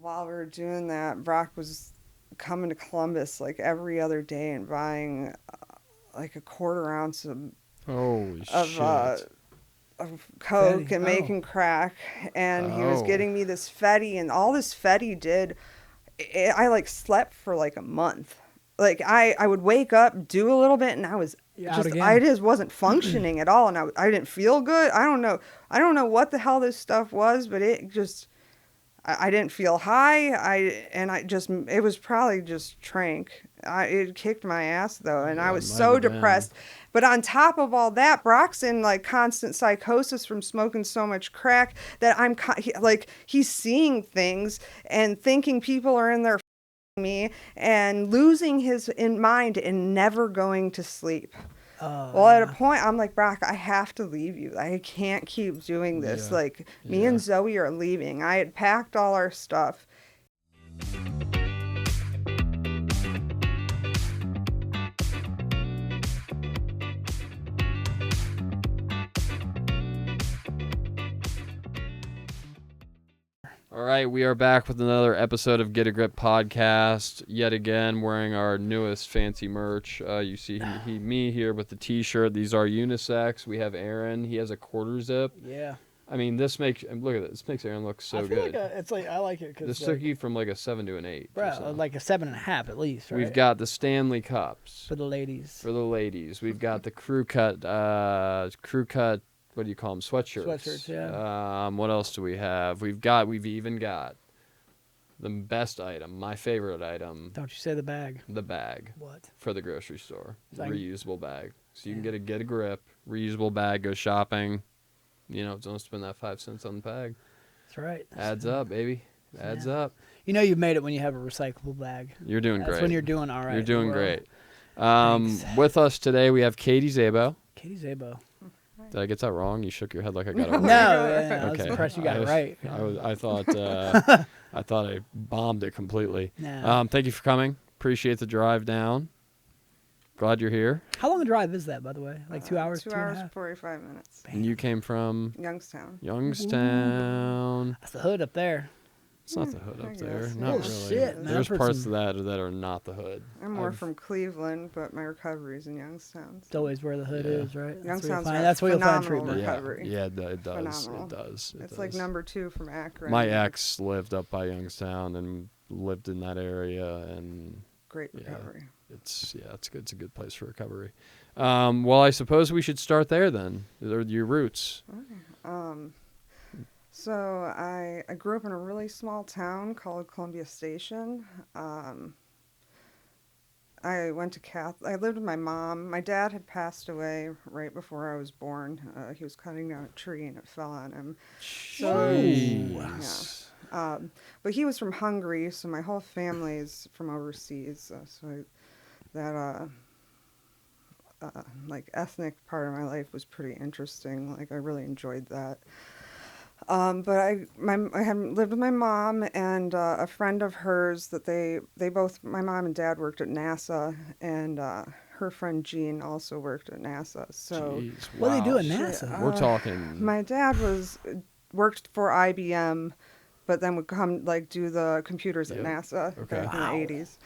while we were doing that, Brock was coming to Columbus like every other day and buying like a quarter ounce Holy of shit. of coke Fetty. and Oh. making crack, and he was Oh. getting me this Fetty, and all this Fetty did, I like slept for like a month. Like I would wake up, do a little bit, and I was You're out just again. I just wasn't functioning at all, and I didn't feel good. I don't know what the hell this stuff was, but it just I didn't feel high. It was probably just trank. It kicked my ass though, and Yeah, I it was might so have been. depressed. But on top of all that, Brock's in like constant psychosis from smoking so much crack that he's seeing things and thinking people are in there me and losing his in mind and never going to sleep. Well, at a point, I'm like, Brock, I have to leave you. I can't keep doing this. Yeah. Like, me and Zoe are leaving. I had packed all our stuff. All right, we are back with another episode of Get a Grip podcast. Yet again, wearing our newest fancy merch. You see me here with the T-shirt. These are unisex. We have Aaron. He has a quarter zip. Yeah. I mean, look at this. This makes Aaron look so I feel good. I like it because This took you from like a 7 to an 8. bro, like a 7.5 at least. Right? We've got the Stanley Cups for the ladies. for the ladies. We've got the crew cut. What do you call them? Sweatshirts. Sweatshirts, yeah. What else do we have? We've even got the best item, my favorite item. Don't you say the bag. The bag. What? For the grocery store. Like, reusable bag. So you can get a grip, reusable bag, go shopping. Don't spend that 5 cents on the bag. That's right. Adds up, baby. Adds up. You know you've made it when you have a recyclable bag. You're doing great. That's when you're doing all right. You're doing great. Thanks. With us today, we have Katie Szabo. Katie Szabo. Did I get that wrong? You shook your head like I got it No, right. I was Okay. impressed you got it right. I thought I bombed it completely. No. Thank you for coming. Appreciate the drive down. Glad you're here. How long a drive is that, by the way? Like 2 hours, 2 2 and a hours, half? 45 minutes. And you came from Youngstown. Youngstown. That's the hood up there. It's not the hood I up there. guess. Not Oh, really. shit, man. There's I've heard parts some- of that are not the hood. I'm more from Cleveland, but my recovery's in Youngstown. It's always where the hood Yeah. is, right? Youngstown's That's where you'll find phenomenal treatment. recovery. Yeah, it does. Phenomenal. It does. It's like number 2 from Akron. My ex lived up by Youngstown and lived in that area, and Great recovery. it's good. It's a good place for recovery. Well, I suppose we should start there then. They're your roots. Okay. So I grew up in a really small town called Columbia Station. I went to I lived with my mom. My dad had passed away right before I was born. He was cutting down a tree and it fell on him. Jeez. But he was from Hungary, so my whole family is from overseas. Like ethnic part of my life was pretty interesting. Like I really enjoyed that. But I had lived with my mom and a friend of hers that they both, my mom and dad worked at NASA, and her friend Jean also worked at NASA. So Jeez, What do they do wow. at NASA? We're talking. my dad worked for IBM, but then would come do the computers at Yep. NASA Okay. back Wow. in the 80s.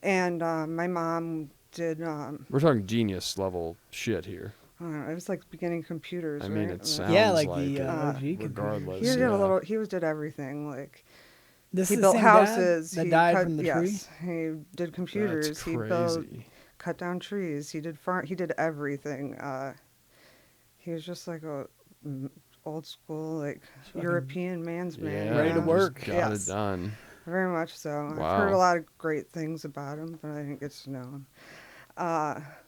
And my mom did. We're talking genius level shit here. I don't know, it was like beginning computers. I mean, right? it sounds Yeah, like like the it, OG regardless. He did yeah. a little. He did everything. Like This he is built the same dad houses. that he died cut, from the yes, tree? he did computers. That's He crazy. cut down trees. He did He did everything. He was just like a old school, like European man's man. Yeah, Ready to you know? work. Got Yes, it done. very much so. Wow. I've heard a lot of great things about him, but I didn't get to know him.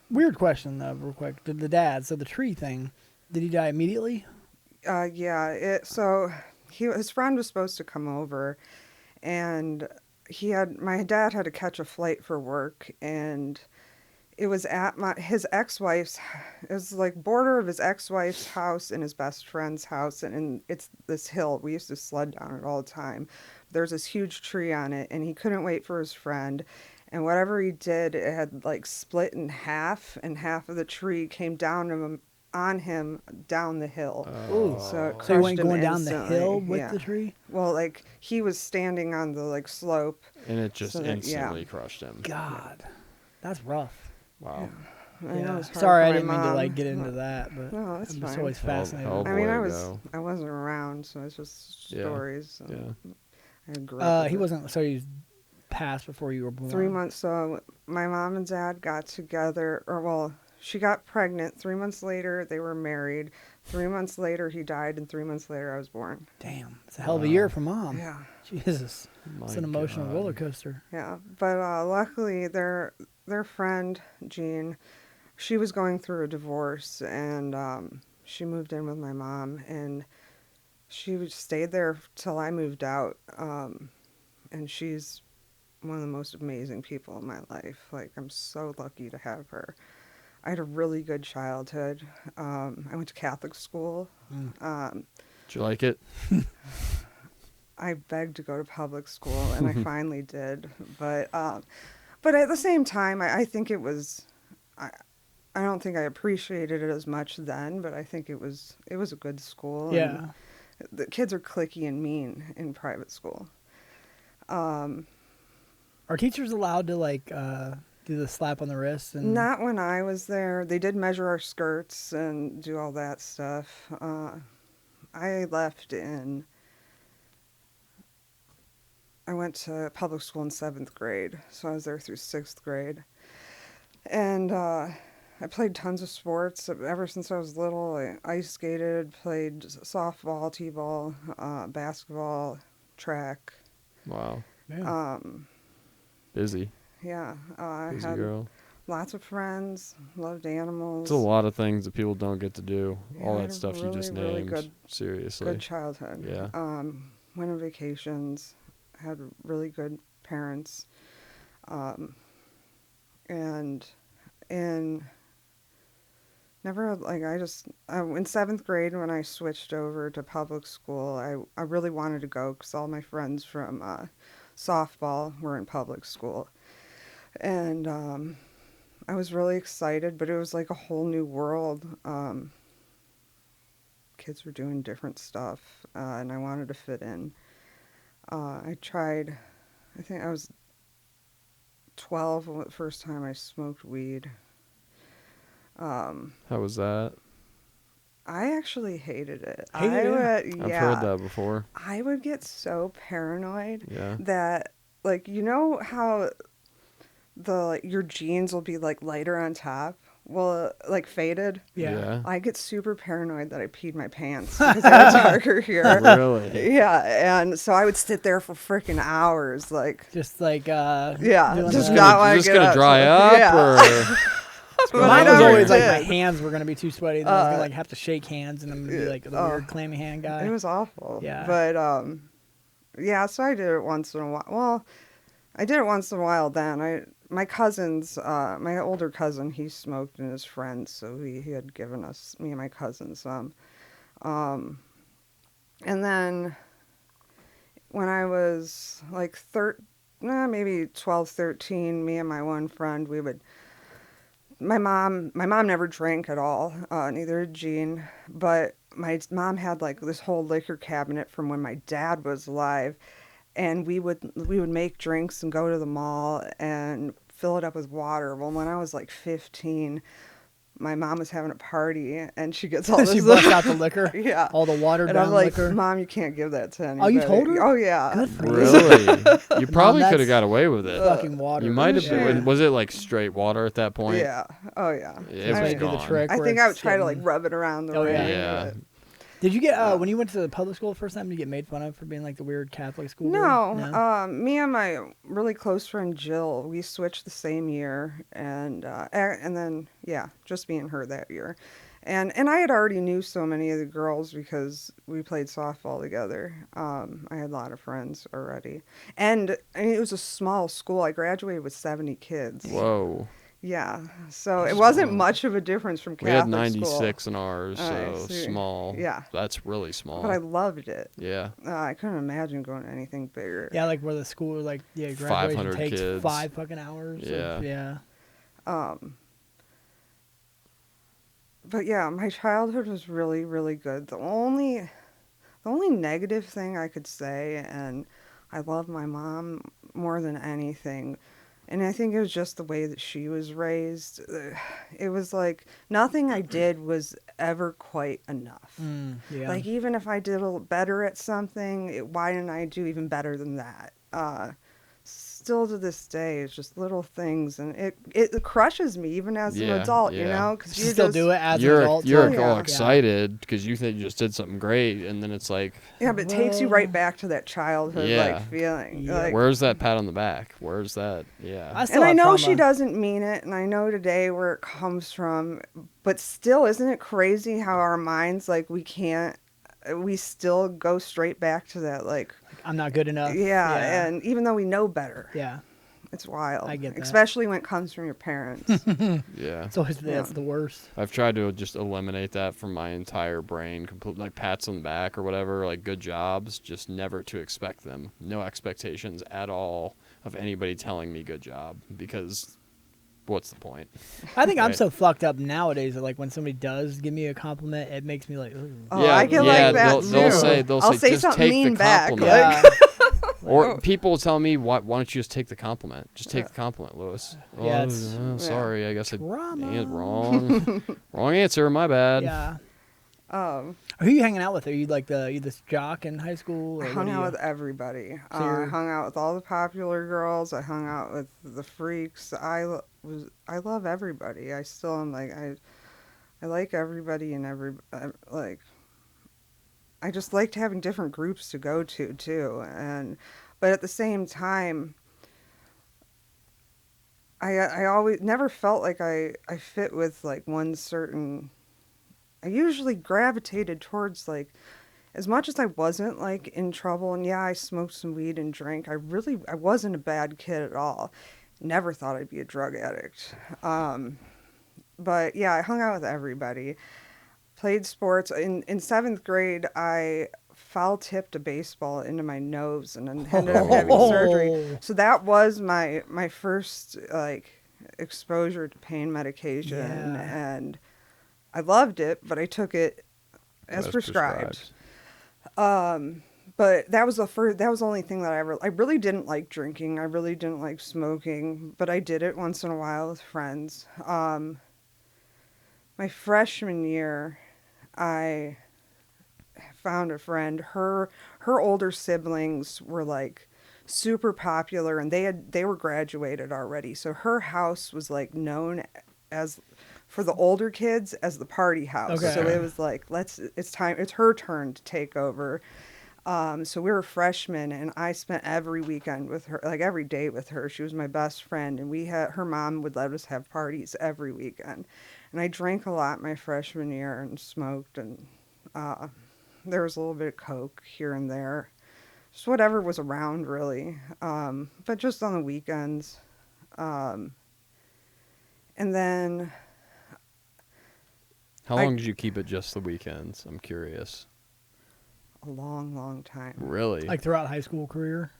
Weird question, though, real quick. Did the dad, so the tree thing, did he die immediately? Yeah. His friend was supposed to come over, and my dad had to catch a flight for work, and it was at his ex-wife's. It was like border of his ex-wife's house and his best friend's house, and it's this hill. We used to sled down it all the time. There's this huge tree on it, and he couldn't wait for his friend. And whatever he did, it had like split in half, and half of the tree came down on him down the hill. Ooh. So it So you crushed went him going down the instantly. hill with Yeah. the tree? Well, like he was standing on the like slope. And it just So that- instantly crushed him. God, that's rough. Wow. I know it's hard Sorry, for I my didn't mean to mom. like get into that, but No, that's I'm just fine. always fascinated. Hell I mean, boy, go. I wasn't around, so it's just Yeah. stories. So Yeah. I grew up. He with it. wasn't. So he passed before you were born. 3 months. So my mom and dad got together, or well, she got pregnant. 3 months later, they were married. 3 months later, he died, and 3 months later, I was born. Damn, it's a hell of a year for mom. Yeah, Jesus, it's an emotional God. roller coaster. yeah. But luckily, their friend Jean, she was going through a divorce, and she moved in with my mom, and she stayed there till I moved out. And she's one of the most amazing people in my life. Like, I'm so lucky to have her. I had a really good childhood. I went to Catholic school. Did you like it? I begged to go to public school, and I finally did. But at the same time, I think it was. I don't think I appreciated it as much then, but I think it was a good school. Yeah. And the kids are cliquey and mean in private school. Are teachers allowed to like do the slap on the wrist? And Not when I was there. They did measure our skirts and do all that stuff. I left I went to public school in 7th grade, so I was there through 6th grade. And I played tons of sports ever since I was little. I ice skated, played softball, t-ball, basketball, track. Wow. yeah. Busy. Yeah, I Busy had girl. lots of friends, loved animals. It's a lot of things that people don't get to do. Yeah, All I that had a stuff you really, just really named. good- Seriously. Good childhood. Yeah. Went on vacations, had really good parents. And never, like, in 7th grade when I switched over to public school, I really wanted to go because all my friends from softball were in public school. And I was really excited, but it was like a whole new world. Kids were doing different stuff, and I wanted to fit in. I think I was 12 the first time I smoked weed. How was that? I actually hated it. Hated it? I've heard that before. I would get so paranoid Yeah. that, like, you know how your jeans will be like lighter on top? Well, like faded. Yeah. I get super paranoid that I peed my pants because they're darker here. Really? Yeah, and so I would sit there for freaking hours, like, Just like yeah, doing just the- not want to Just get gonna up. dry So, up yeah. or But Mine I was never always like my did. hands were gonna be too sweaty. Then I was gonna like have to shake hands, and I'm gonna be like the weird clammy hand guy. It was awful. Yeah. But yeah, so I did it once in a while. Well, I did it once in a while then. My cousins, my older cousin, he smoked and his friends, so he had given us, me and my cousins, some. And then when I was like maybe 12, 13, me and my one friend, my mom never drank at all, neither did Jean, but my mom had like this whole liquor cabinet from when my dad was alive, and we would make drinks and go to the mall and fill it up with water. Well, when I was like 15, my mom was having a party and she gets all this. She busts out the liquor. Yeah. All the watered And down I'm like, liquor. Mom, you can't give that to anybody. Oh, you told her? Oh, yeah. Good for you. really? You probably that's could have got away with it. Fucking water. You might have Yeah. been. Was it like straight water at that point? Yeah. Oh, yeah. It That's was when you do the gone. trick. I where think I would it's try to like getting- rub it around the Oh, yeah. ring. Yeah. but- Did you get when you went to public school the first time? Did you get made fun of for being like the weird Catholic school? No, girl? me and my really close friend Jill, we switched the same year, and then just me and her that year, and I had already knew so many of the girls because we played softball together. I had a lot of friends already, and I mean, it was a small school. I graduated with 70 kids. Whoa. Yeah, so it wasn't much of a difference from We had Catholic 96 school. in ours, I so see. small. Yeah. That's really small. But I loved it. Yeah. I couldn't imagine going to anything bigger. Yeah, like where the school like graduation 500 takes kids. 5 fucking hours. Yeah. Yeah. but yeah, my childhood was really, really good. The only negative thing I could say, and I love my mom more than anything, and I think it was just the way that she was raised. It was like nothing I did was ever quite enough. Yeah. Like even if I did a little better at something, why didn't I do even better than that? Still to this day, it's just little things, and it crushes me even as an Yeah, adult, yeah. because You you still just do it as an You're adult. you're too? Yeah. all excited because you think you just did something great, and then it's like, yeah, but it takes you right back to that childhood Yeah. like feeling. Yep. Like, where's that pat on the back? Where's that? Yeah. I still and I have know trauma. she doesn't mean it, and I know today where it comes from, but still, isn't it crazy how our minds, like, we still go straight back to that, like, I'm not good enough. yeah, and even though we know better, yeah. it's wild. I get that. Especially when it comes from your parents. Yeah. It's always Yeah. that's the worst. I've tried to just eliminate that from my entire brain, like pats on the back or whatever, like good jobs, just never to expect them. No expectations at all of anybody telling me good job, because what's the point? I think I'm Right. so fucked up nowadays that like when somebody does give me a compliment, it makes me like, ooh. Oh, I get like that they'll too. say I'll say just something take mean the back. compliment. Yeah. Or people will tell me, why don't you just take the compliment? Just take the compliment, Lewis. Yeah, Oh, it's- sorry, I guess I Trauma. wrong. Wrong answer, my bad. Yeah. Um, Who are you hanging out with? Are you like you this jock in high school? Or I what hung are out you? with everybody. So I you're- hung out with all the popular girls. I hung out with the freaks. I love everybody. I still am like I like everybody and like I just liked having different groups to go to too. But at the same time, I always never felt like I fit with like one certain. I usually gravitated towards like, as much as I wasn't like in trouble, and yeah, I smoked some weed and drank, I wasn't a bad kid at all. Never thought I'd be a drug addict. But yeah, I hung out with everybody. Played sports. In seventh grade, I foul tipped a baseball into my nose and then ended up having surgery. So that was my first like exposure to pain medication, Yeah. and I loved it, but I took it as prescribed. But that was that was the only thing that I really didn't like drinking. I really didn't like smoking, but I did it once in a while with friends. My freshman year, I found a friend. Her older siblings were like super popular, and they were graduated already. So her house was like known as, for the older kids, as the party house. Okay. So it was like, it's her turn to take over. So we were freshmen, and I spent every weekend with her, like every day with her. She was my best friend, and her mom would let us have parties every weekend. And I drank a lot my freshman year and smoked, and there was a little bit of coke here and there. Just whatever was around, really. But just on the weekends. And then How long did you keep it just the weekends? I'm curious. a long, long time. Really? Like throughout high school career?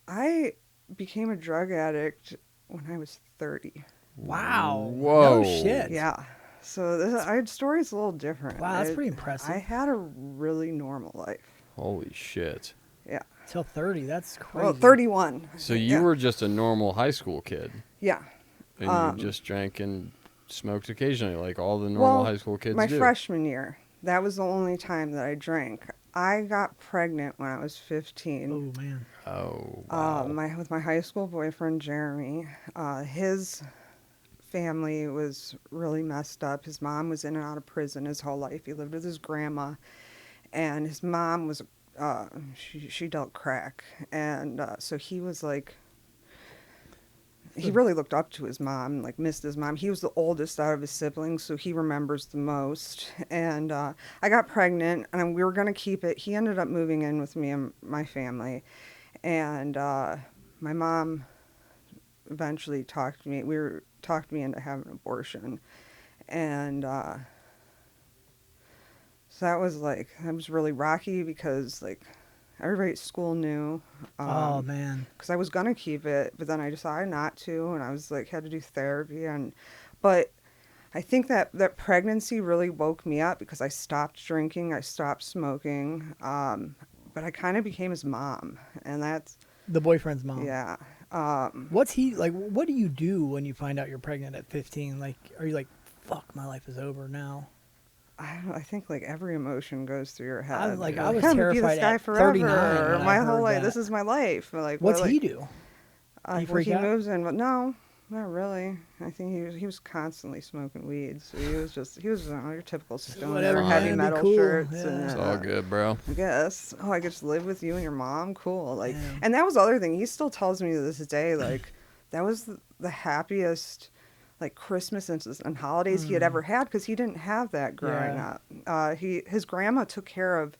I became a drug addict when I was 30. Wow. Whoa. No shit. Yeah. So story's a little different. Wow, that's pretty impressive. I had a really normal life. Holy shit. Yeah. Till 30, that's crazy. Well, 31. So you were just a normal high school kid, Yeah. and you just drank and smoked occasionally, like all the normal high school kids my do. freshman year, that was the only time that I drank. I got pregnant when I was 15. Oh, man. Oh, wow. With my high school boyfriend, Jeremy. His family was really messed up. His mom was in and out of prison his whole life. He lived with his grandma, and his mom was, she dealt crack. And so he was like, he really looked up to his mom, like missed his mom. He was the oldest out of his siblings, so he remembers the most. And I got pregnant, and we were going to keep it. He ended up moving in with me and my family. And my mom eventually talked me into having an abortion. And so that was really rocky, because like everybody at school knew. Oh, man. Because I was gonna keep it, but then I decided not to, and I was like, had to do therapy, but I think that pregnancy really woke me up because I stopped drinking, I stopped smoking, but I kind of became his mom, and that's The boyfriend's mom. yeah. What's he like? What do you do when you find out you're pregnant at 15? Like, are you like, fuck, my life is over now? I think like every emotion goes through your head. I was like, You're I was I'm gonna be this terrified guy at forever, 39 or when I my heard whole life. that. This is my life. Like, What's well, he like, do? He well, freak he out? moves in, but no, not really. I think he was constantly smoking weed, so he was your typical stoner, Whatever, heavy man, be metal cool, shirts, yeah. and It's all good, bro. I guess. Oh, I get to live with you and your mom. Cool. Like, Yeah. and that was the other thing. He still tells me to this day, like, that was the happiest, like, Christmas and holidays he had ever had because he didn't have that growing Yeah. up. His grandma took care of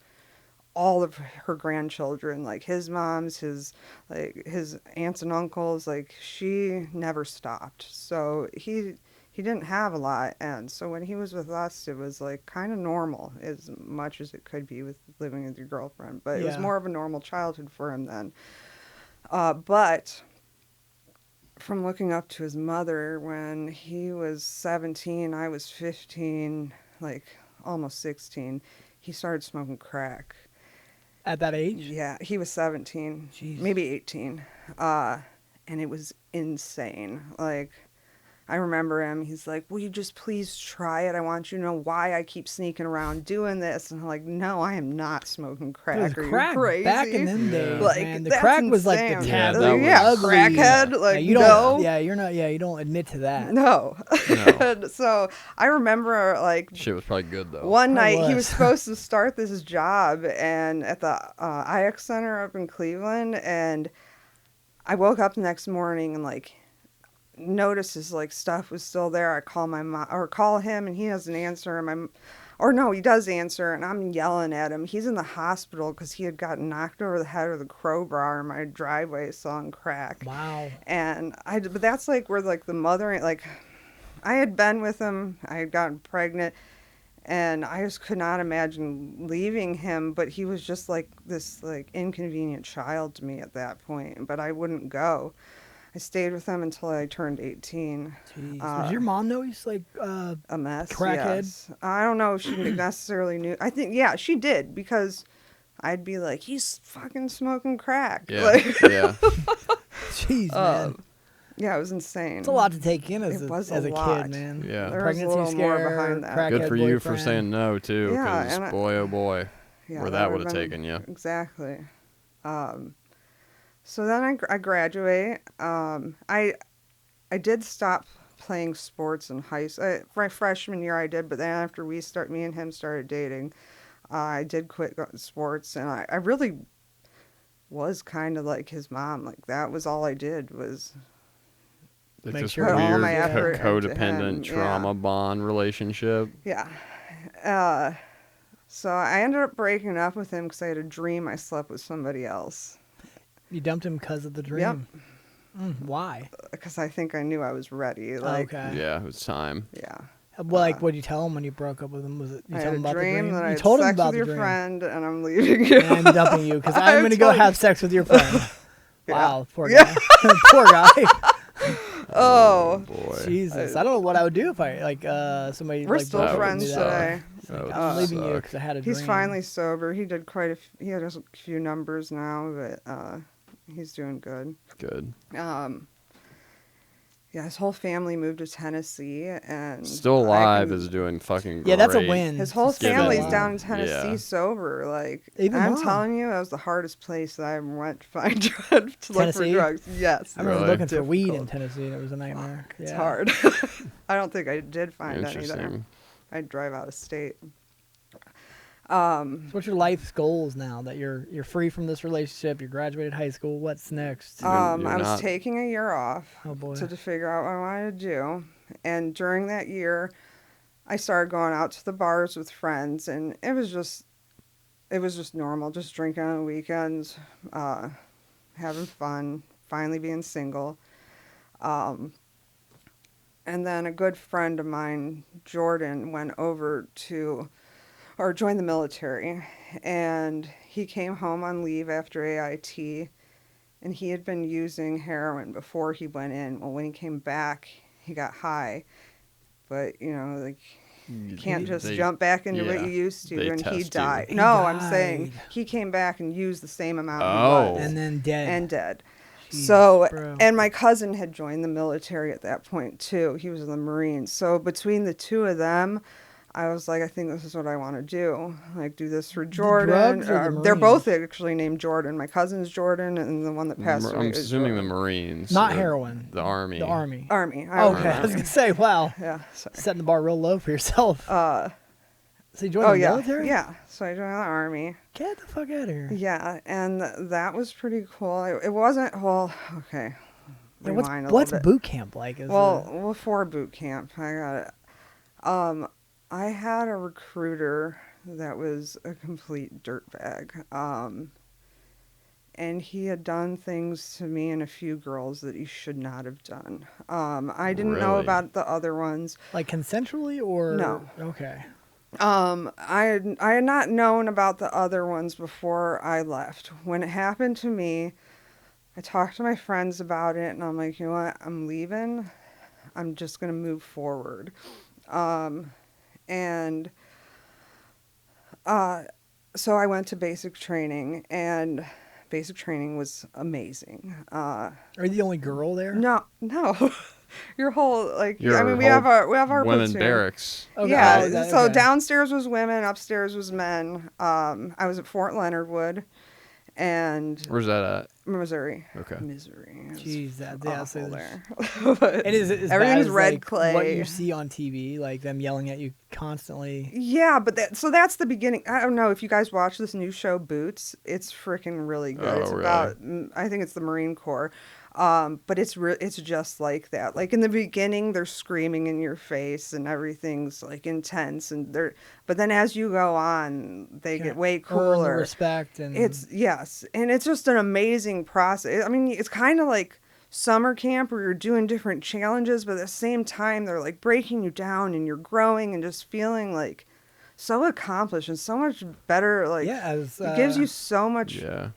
all of her grandchildren, like his mom's, his aunts and uncles. Like, she never stopped. So he didn't have a lot, and so when he was with us, it was like kind of normal, as much as it could be with living with your girlfriend. But it was Yeah. more of a normal childhood for him then. But from looking up to his mother, when he was 17, I was 15, like almost 16, he started smoking crack. At that age? Yeah, he was 17, Jeez. maybe 18, and it was insane. Like, I remember him. He's like, "Will you just please try it? I want you to know why I keep sneaking around doing this." And I'm like, "No, I am not smoking crack. It was Are crack you crazy?" back in them Yeah. days, Like, man. The that's crack was like the insane. Yeah, taboo, that was- yeah, ugly. crackhead. Yeah, Like, you don't. no. Yeah, you're not. Yeah, you don't admit to that. No. No. And so I remember, like, Shit was probably good though. one Probably night he was. was supposed to start this job and at the IX Center up in Cleveland, and I woke up the next morning and like noticed his like stuff was still there. I call my mom or call him and he doesn't answer. And or no, he does answer, and I'm yelling at him. He's in the hospital because he had gotten knocked over the head with a crowbar in my driveway selling crack. Wow. And but that's like where like the mother, like, I had been with him, I had gotten pregnant, and I just could not imagine leaving him. But he was just like this like inconvenient child to me at that point. But I wouldn't go. I stayed with him until I turned 18. Jeez. Was your mom know he's like A mess. crackhead? Yes. I don't know if she necessarily knew. I think, yeah, she did, because I'd be like, he's fucking smoking crack. Yeah. Like, Yeah. Jeez, man. yeah, it was insane. It's a lot to take in as It a, was as a a lot. kid, man. Yeah. There was a Pregnancy little scare, more behind that. Good crackhead for you for boyfriend. saying no too, Yeah, because and boy oh boy, Yeah, where that would would've have been- taken you. Exactly. So then I graduate. I did stop playing sports in high school. My freshman year I did, but then after me and him started dating, I did quit sports, and I really was kind of like his mom. Like, that was all I did was It's Make this sure put all weird my effort into codependent him, trauma bond relationship. yeah. So I ended up breaking up with him because I had a dream I slept with somebody else. You dumped him because of the dream. Yep. Why? Because I think I knew I was ready. Like, Okay. Yeah, it was time. yeah. Well, like, what did you tell him when you broke up with him? Was it you I told had him a about the dream dream? that I You had told him sex about with the your dream. friend, and I'm leaving you. And I'm dumping you because I'm I going to go told have you. sex with your friend. Yeah. Wow, poor Yeah. guy. Poor guy. Oh, Boy. Jesus, I don't know what I would do if I like somebody. we're like, still broke up with friends me that suck. way. today. It's like, That would I'm leaving you suck. because I had a He's dream. finally sober. He did he had a few numbers now, but he's doing good. Good. Yeah, his whole family moved to Tennessee, and Still I alive can- is doing fucking great. Yeah, that's a win. His whole Just give it family's alive. down in Tennessee Yeah. sober. Like, Even I'm mom. telling you, that was the hardest place that I ever went to find to look for Tennessee? drugs. Yes, I remember Really? looking for weed in Difficult. Tennessee, and it was a nightmare. It's Yeah. hard. I don't think I did find any there. Interesting. I'd drive out of state. So what's your life's goals now that you're free from this relationship? You graduated high school. What's next? You're I was not- taking a year off Oh boy. to figure out what I wanted to do. And during that year, I started going out to the bars with friends, and it was just normal, just drinking on the weekends, having fun, finally being single. And then a good friend of mine, Jordan, went over or joined the military, and he came home on leave after AIT, and he had been using heroin before he went in. Well, when he came back, he got high, but like you can't just They- jump back into what yeah, you used to, they and he test you. died. He No, I'm saying died. he came back and used the same amount he Oh. was And then dead. and dead. Jeez, So, bro. and my cousin had joined the military at that point too. He was in the Marines. So between the two of them, I was like, I think this is what I want to do. Like, do this for Jordan. drugs or the They're both Marines? actually named Jordan. My cousin's Jordan, and the one that passed away I'm is assuming the Jordan. Marines. Not heroin. The Army. The Army. Army. Okay, I was Army. gonna say, wow, Yeah. Sorry. setting the bar real low for yourself. So you joined Oh the yeah. military? Yeah. So I joined the Army. Get the fuck out of here. Yeah, and that was pretty cool. It wasn't well. Okay. Yeah, Rewind a what's little bit. boot camp like? Before boot camp, I got it. I had a recruiter that was a complete dirtbag. And he had done things to me and a few girls that he should not have done. I didn't know Really? about the other ones. like consensually or No. Okay. I had not known about the other ones before I left. When it happened to me, I talked to my friends about it, and I'm like, you know what? I'm leaving. I'm just gonna move forward. So I went to basic training, and basic training was amazing. Are you the only girl there? No. Your whole Your we whole have our women platoon. barracks. Okay. Yeah, Oh, so okay. downstairs was women, upstairs was men. I was at Fort Leonard Wood, and Where's that at? Missouri. Okay. Missouri. It's Jeez, so awful there. It is as Everything's bad as, red like, clay. What you see on TV, like them yelling at you constantly. Yeah, but that's the beginning. I don't know if you guys watch this new show Boots. It's freaking really good. Oh, It's really? about I think it's the Marine Corps. But it's just like that. Like in the beginning, they're screaming in your face and everything's like intense, but then as you go on, they get way Earn the cooler. respect and Yes, and it's just an amazing process. I mean, it's kind of like summer camp where you're doing different challenges, but at the same time, they're like breaking you down and you're growing and just feeling like so accomplished and so much better. Like, it gives you so much Yeah.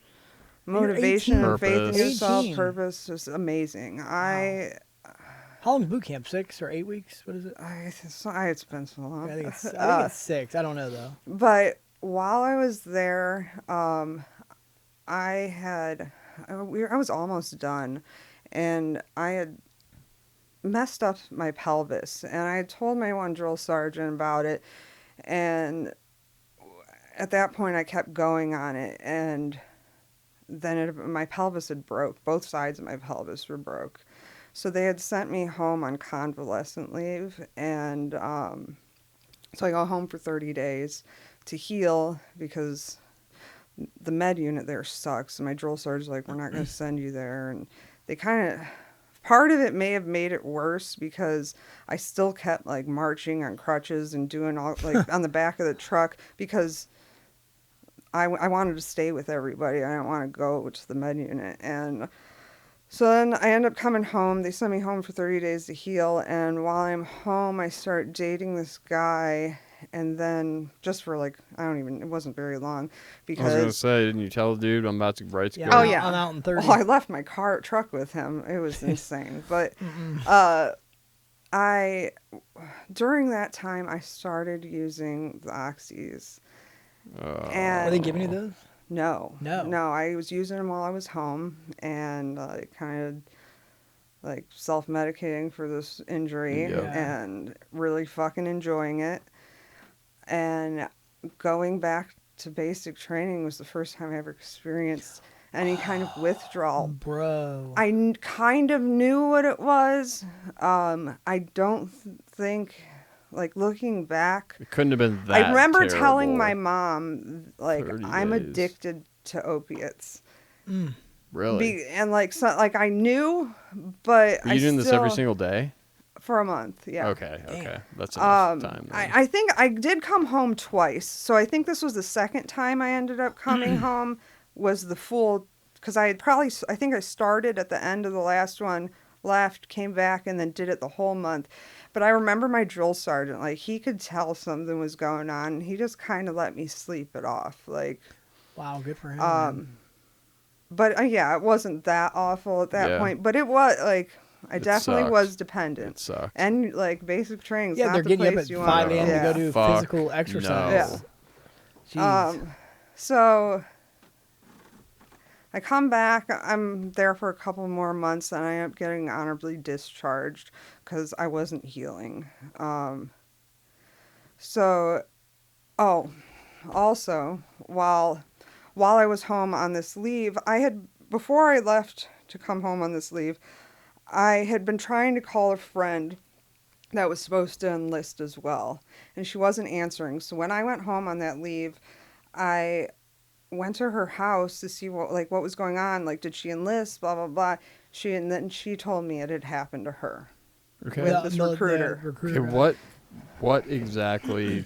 motivation and faith in Purpose. yourself, 18. purpose. Just amazing. How long's boot camp? 6 or 8 weeks? What is it? It's been so long. I think it's 6. I don't know though. But while I was there, I was almost done, and I had messed up my pelvis, and I had told my one drill sergeant about it, and at that point I kept going on it, and then my pelvis had broke. Both sides of my pelvis were broke. So they had sent me home on convalescent leave, and so I go home for 30 days to heal because the med unit there sucks. And my drill sergeant's like, we're not going to send you there. And they part of it may have made it worse because I still kept like marching on crutches and doing all like on the back of the truck because I wanted to stay with everybody. I didn't want to go to the med unit. And so then I end up coming home. They sent me home for 30 days to heal. And while I'm home, I start dating this guy. And then just for like, it wasn't very long because. I was going to say, didn't you tell the dude I'm about to write Yeah, go? Oh, I'm yeah. I'm out in 30. Oh, I left my truck with him. It was insane. But during that time, I started using the oxys. Are they giving you those? No. No. No, I was using them while I was home and kind of like self-medicating for this injury Yep. and really fucking enjoying it. And going back to basic training was the first time I ever experienced any kind of withdrawal. Bro. I kind of knew what it was. I don't think, like looking back, It couldn't have been that I remember terrible. telling my mom, like, 30 I'm days. addicted to opiates. Really? And like I knew, but Were you doing this every single day? for a month, yeah. Okay. Damn. That's enough time. then. I think I did come home twice, so I think this was the second time I ended up coming home. Was the full, because I think I started at the end of the last one, left, came back, and then did it the whole month. But I remember my drill sergeant, like, he could tell something was going on, and he just kind of let me sleep it off, like. Wow, good for him. Man. But yeah, it wasn't that awful at that Yeah. point. But it was like I It definitely sucked. was It dependent. sucked. And like basic training is Yeah, not they're the getting you up place at you 5 want a.m. to go do Fuck physical exercise. no. Jeez. So I come back. I'm there for a couple more months, and I end up getting honorably discharged because I wasn't healing. So, oh, also while I was home on this leave, before I left to come home on this leave, I had been trying to call a friend that was supposed to enlist as well, and she wasn't answering. So when I went home on that leave, I went to her house to see what was going on. Like, did she enlist? Blah blah blah. And then she told me it had happened to her Okay. with this The recruiter. Okay, what exactly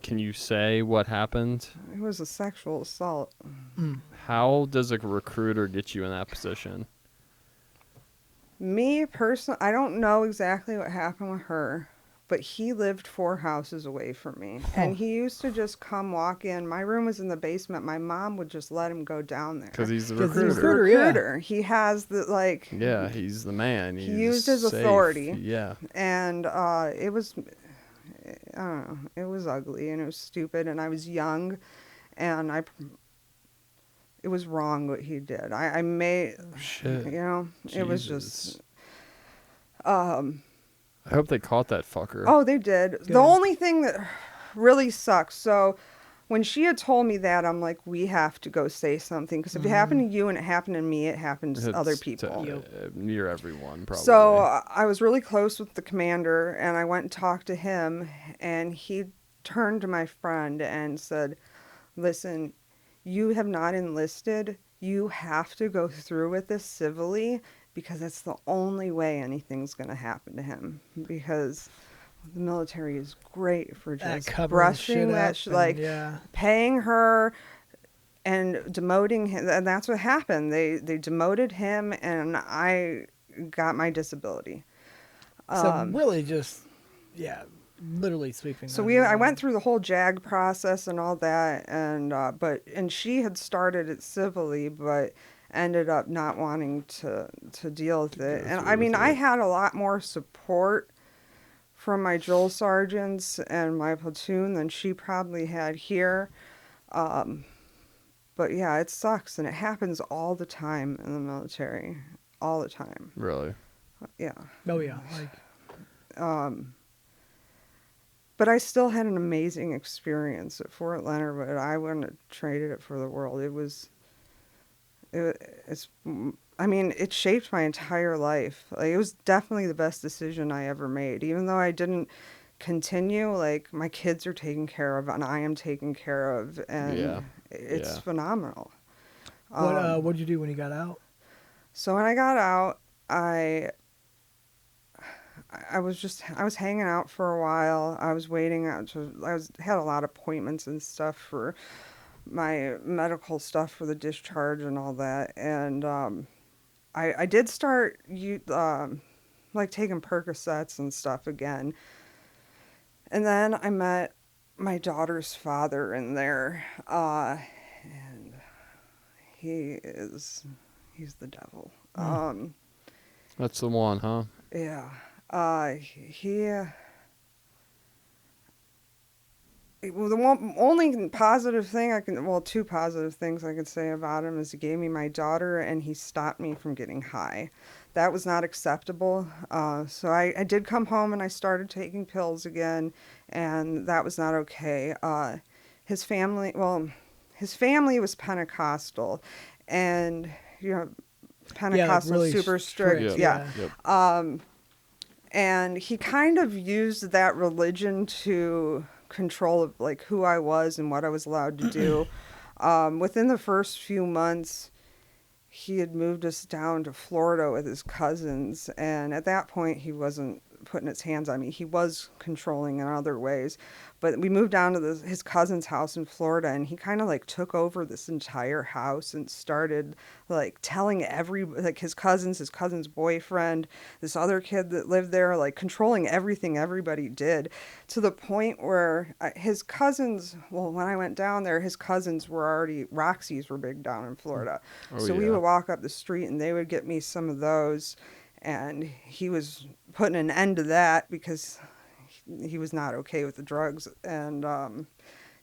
can you say what happened? It was a sexual assault. How does a recruiter get you in that position? Me personally, I don't know exactly what happened with her, but he lived 4 houses away from me. And he used to just come walk in. My room was in the basement. My mom would just let him go down there. Because he's the 'Cause he's recruiter. the recruiter. Yeah. He has the, Yeah, he's the man. he He's used his safe. authority. Yeah. And it was, I don't know, it was ugly and it was stupid. And I was young and it was wrong what he did. I made, Shit. it was Jesus. just, I hope they caught that fucker. oh, they did. Good. The only thing that really sucks, so when she had told me that, I'm like, we have to go say something. Because if it happened to you and it happened to me, it happened to other people. Near everyone, probably. So I was really close with the commander, and I went and talked to him, and he turned to my friend and said, listen, you have not enlisted. You have to go through with this civilly because that's the only way anything's going to happen to him. Because the military is great for just brushing that, paying her and demoting him. And that's what happened. They demoted him, and I got my disability. So really just, literally sweeping. So I went through the whole JAG process and all that, and she had started it civilly, but ended up not wanting to deal with it. And I mean, I had a lot more support from my drill sergeants and my platoon than she probably had here. But yeah, it sucks, and it happens all the time in the military, all the time. Really? Yeah. Oh yeah. But I still had an amazing experience at Fort Leonard, but I wouldn't have traded it for the world. It shaped my entire life. Like, it was definitely the best decision I ever made. Even though I didn't continue, like, my kids are taken care of and I am taken care of, and it's phenomenal. What did you do when you got out? So when I got out, I was hanging out for a while. I was waiting out had a lot of appointments and stuff for my medical stuff for the discharge and all that. And I did start taking Percocets and stuff again. And then I met my daughter's father in there, and he's the devil. That's the one, huh? Yeah. The only positive thing two positive things I could say about him is he gave me my daughter and he stopped me from getting high. That was not acceptable. So I did come home and I started taking pills again, and that was not okay. His family was Pentecostal, and Pentecostal really super strict. Yeah. Yep. And he kind of used that religion to control like who I was and what I was allowed to do. Within the first few months, he had moved us down to Florida with his cousins, and at that point he wasn't putting his hands on me. He was controlling in other ways, but we moved down to his cousin's house in Florida, and he kind of like took over this entire house and started like telling his cousin's boyfriend, this other kid that lived there, like controlling everything everybody did, to the point where his cousins, when I went down there, his cousins were already, Roxy's were big down in Florida. We would walk up the street and they would get me some of those. and he was putting an end to that because he was not okay with the drugs. And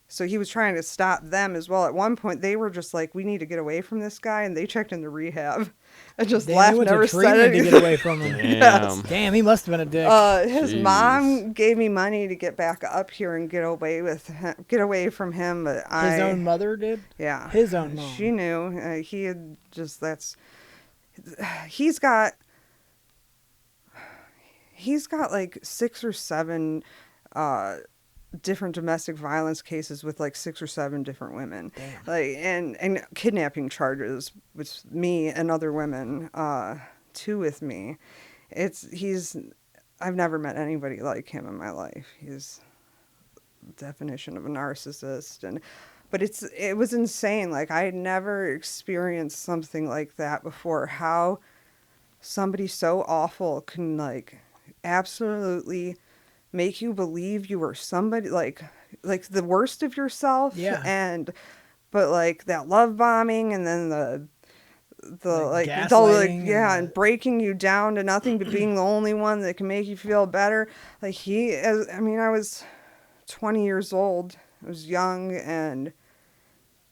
so he was trying to stop them as well. At one point, they were just like, we need to get away from this guy. And they checked into rehab and just Damn, left, he went never to said treatment to anything. get away from him. Damn. Damn, he must have been a dick. His Jeez. mom gave me money to get back up here and get away from him. But His own mother did? yeah, His own mom. She knew. He had just, he's got like 6 or 7 different domestic violence cases with like 6 or 7 different women. Damn. Like, and kidnapping charges with me and other women, 2 with me. I've never met anybody like him in my life. He's the definition of a narcissist. But it was insane. Like, I had never experienced something like that before. How somebody so awful can like absolutely make you believe you were somebody like the worst of yourself. Yeah. But like that love bombing, and then the like gaslighting, and breaking you down to nothing but being the only one that can make you feel better. Like I was 20 years old. I was young, and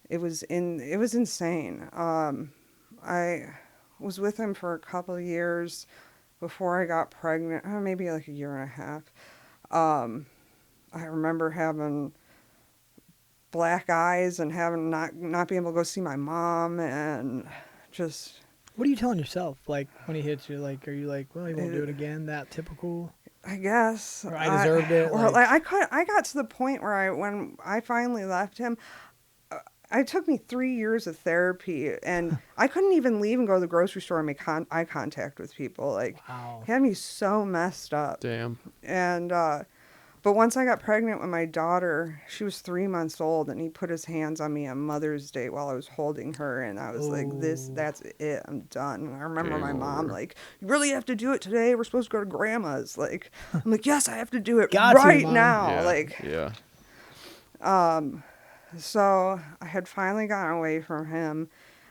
it was insane. I was with him for a couple of years before I got pregnant, maybe like a year and a half. I remember having black eyes and having not being able to go see my mom, and just... What are you telling yourself? Like, when he hits you, like, are you like, well, he won't do it again? That typical? I guess. Or I deserved it? Or I got to the point where when I finally left him, it took me 3 years of therapy, and I couldn't even leave and go to the grocery store and make eye contact with people. Like, wow. It had me so messed up. Damn. And, but once I got pregnant with my daughter, she was 3 months old, and he put his hands on me on Mother's Day while I was holding her, and I was like, that's it, I'm done. And I remember my mom, like, you really have to do it today? We're supposed to go to Grandma's. Like, I'm like, yes, I have to do it right now. Yeah. Like, yeah. So I had finally gotten away from him,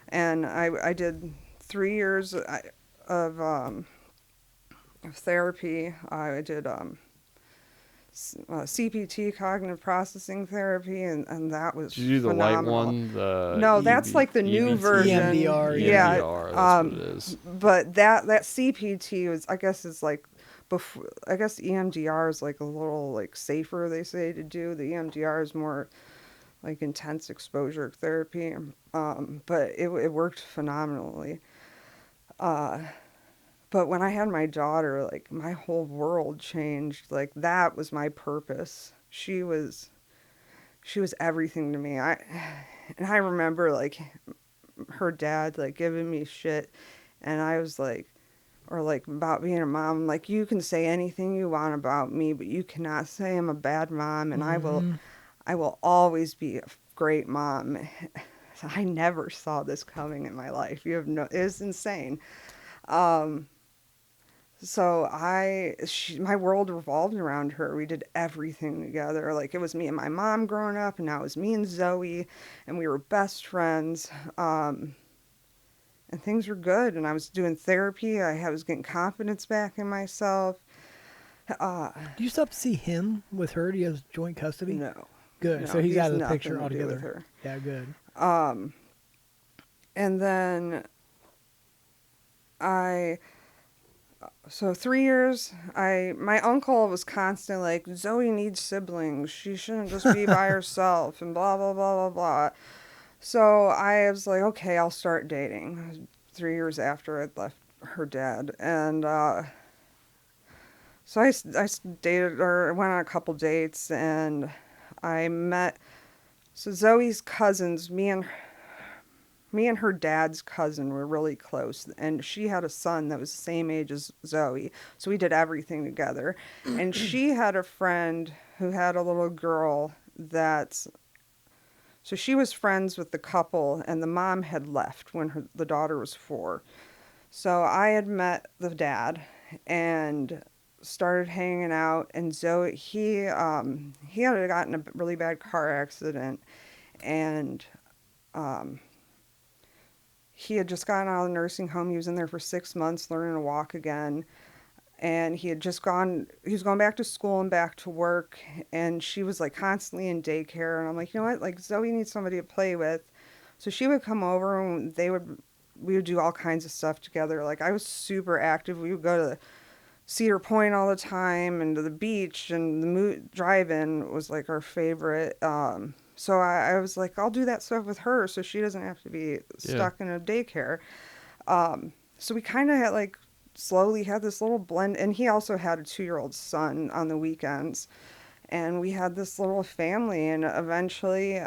and I did 3 years of therapy. I did CPT, cognitive processing therapy, and that was Did you do the phenomenal. white one? No, that's like the new version. EMDR, Yeah, EMDR, that's what it is. But that CPT was, I guess, it's like before. I guess EMDR is like a little like safer, they say, to do. The EMDR is more like intense exposure therapy, but it worked phenomenally. But when I had my daughter, like, my whole world changed. Like, that was my purpose. She was everything to me. And I remember, like, her dad, like, giving me shit, and I was like, or like about being a mom, like, you can say anything you want about me, but you cannot say I'm a bad mom, and I will always be a great mom. I never saw this coming in my life. It was insane. So my world revolved around her. We did everything together. Like, it was me and my mom growing up, and now it was me and Zoe, and we were best friends. And things were good, and I was doing therapy. I was getting confidence back in myself. Do you still have to see him with her? Do you have joint custody? No. Good. No, So he's out of the nothing picture to do altogether. with her. Yeah, good. And then so 3 years, my uncle was constantly like, Zoe needs siblings. She shouldn't just be by herself, and blah, blah, blah, blah, blah. So I was like, okay, I'll start dating. 3 years after I'd left her dad. And so I dated, or went on a couple dates, and I met, so Zoe's cousins, me and her dad's cousin were really close, and she had a son that was the same age as Zoe, so we did everything together. And she had a friend who had a little girl so she was friends with the couple, and the mom had left when the daughter was 4. So I had met the dad and started hanging out, and Zoe, he had gotten a really bad car accident, and he had just gotten out of the nursing home. He was in there for 6 months learning to walk again. And he was going back to school and back to work. And she was like constantly in daycare. And I'm like, you know what? Like Zoe needs somebody to play with. So she would come over and we would do all kinds of stuff together. Like I was super active. We would go to Cedar Point all the time and to the beach, and the drive-in was like our favorite. So I was like, I'll do that stuff with her so she doesn't have to be stuck in a daycare. So we kind of had like slowly had this little blend, and he also had a 2-year-old son on the weekends, and we had this little family, and eventually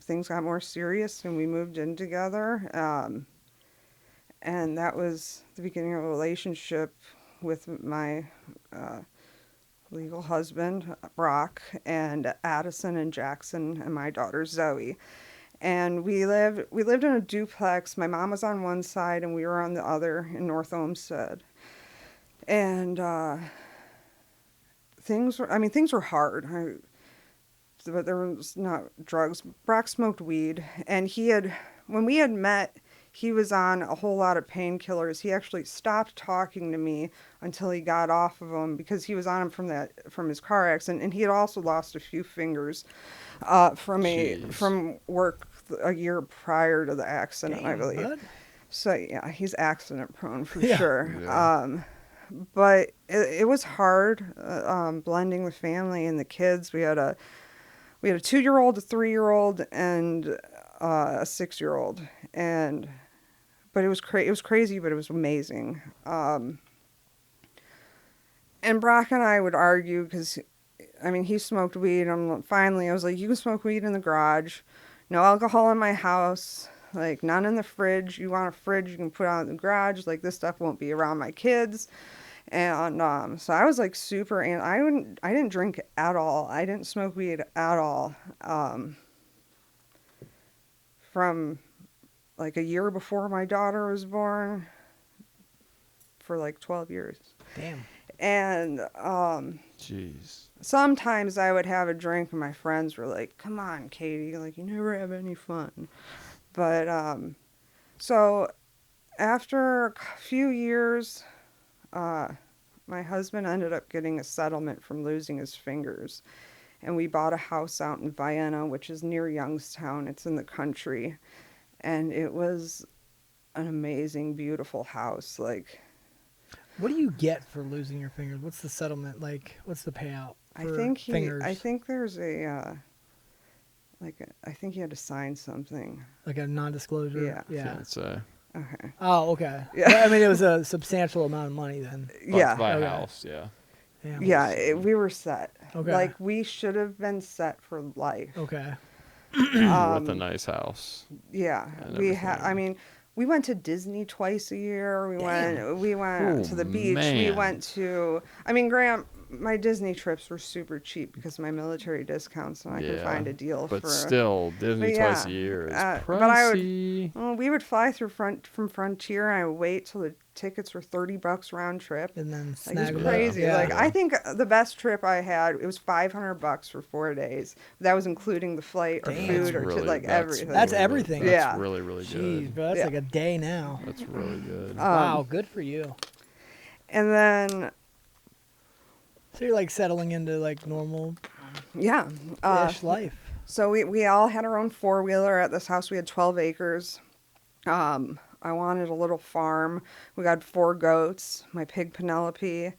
things got more serious and we moved in together. And that was the beginning of a relationship with my legal husband, Brock, and Addison and Jackson, and my daughter, Zoe. And we lived in a duplex. My mom was on one side and we were on the other in North Olmsted. And things were hard. But there was not drugs. Brock smoked weed, and when we had met, he was on a whole lot of painkillers. He actually stopped talking to me until he got off of them because he was on them from his car accident, and he had also lost a few fingers from work a year prior to the accident, I believe. Bud. So yeah, he's accident prone for sure. Yeah. But it was hard blending the family and the kids. We had a 2-year-old, a 3-year-old, and a 6-year-old, but it was crazy, but it was amazing. And Brock and I would argue because, he smoked weed. Finally, I was like, you can smoke weed in the garage, no alcohol in my house, like none in the fridge. You want a fridge, you can put it out in the garage. Like this stuff won't be around my kids. And so I was like super, and I didn't drink at all. I didn't smoke weed at all. From like a year before my daughter was born for like 12 years. Damn. And jeez. Sometimes I would have a drink and my friends were like, "Come on, Katie, like you never have any fun." But so after a few years, my husband ended up getting a settlement from losing his fingers. And we bought a house out in Vienna, which is near Youngstown. It's in the country. And it was an amazing, beautiful house. Like, what do you get for losing your fingers? What's the settlement? Like, what's the payout for fingers? I think there's I think he had to sign something. Like a non-disclosure? Yeah. Can't say. Okay. Oh, okay. Yeah. Well, it was a substantial amount of money then. To buy a house, yeah. We were set. Okay. Like, we should have been set for life. Okay. With a nice house. Yeah. We went to Disney twice a year. We went to the beach. Man. We went to, Graham, my Disney trips were super cheap because of my military discounts, and I could find a deal but still, Disney twice a year is pricey. We would fly from Frontier, and I would wait till the tickets were $30 round trip. And then it was crazy. Yeah. I think the best trip I had, it was $500 for 4 days. That was including the flight or food everything. That's everything. That's really, really good. Jeez, bro, that's like a day now. That's really good. Wow, good for you. And then... So you're like settling into like normal life. So we all had our own 4-wheeler at this house. We had 12 acres. I wanted a little farm. We got 4 goats, my pig Penelope,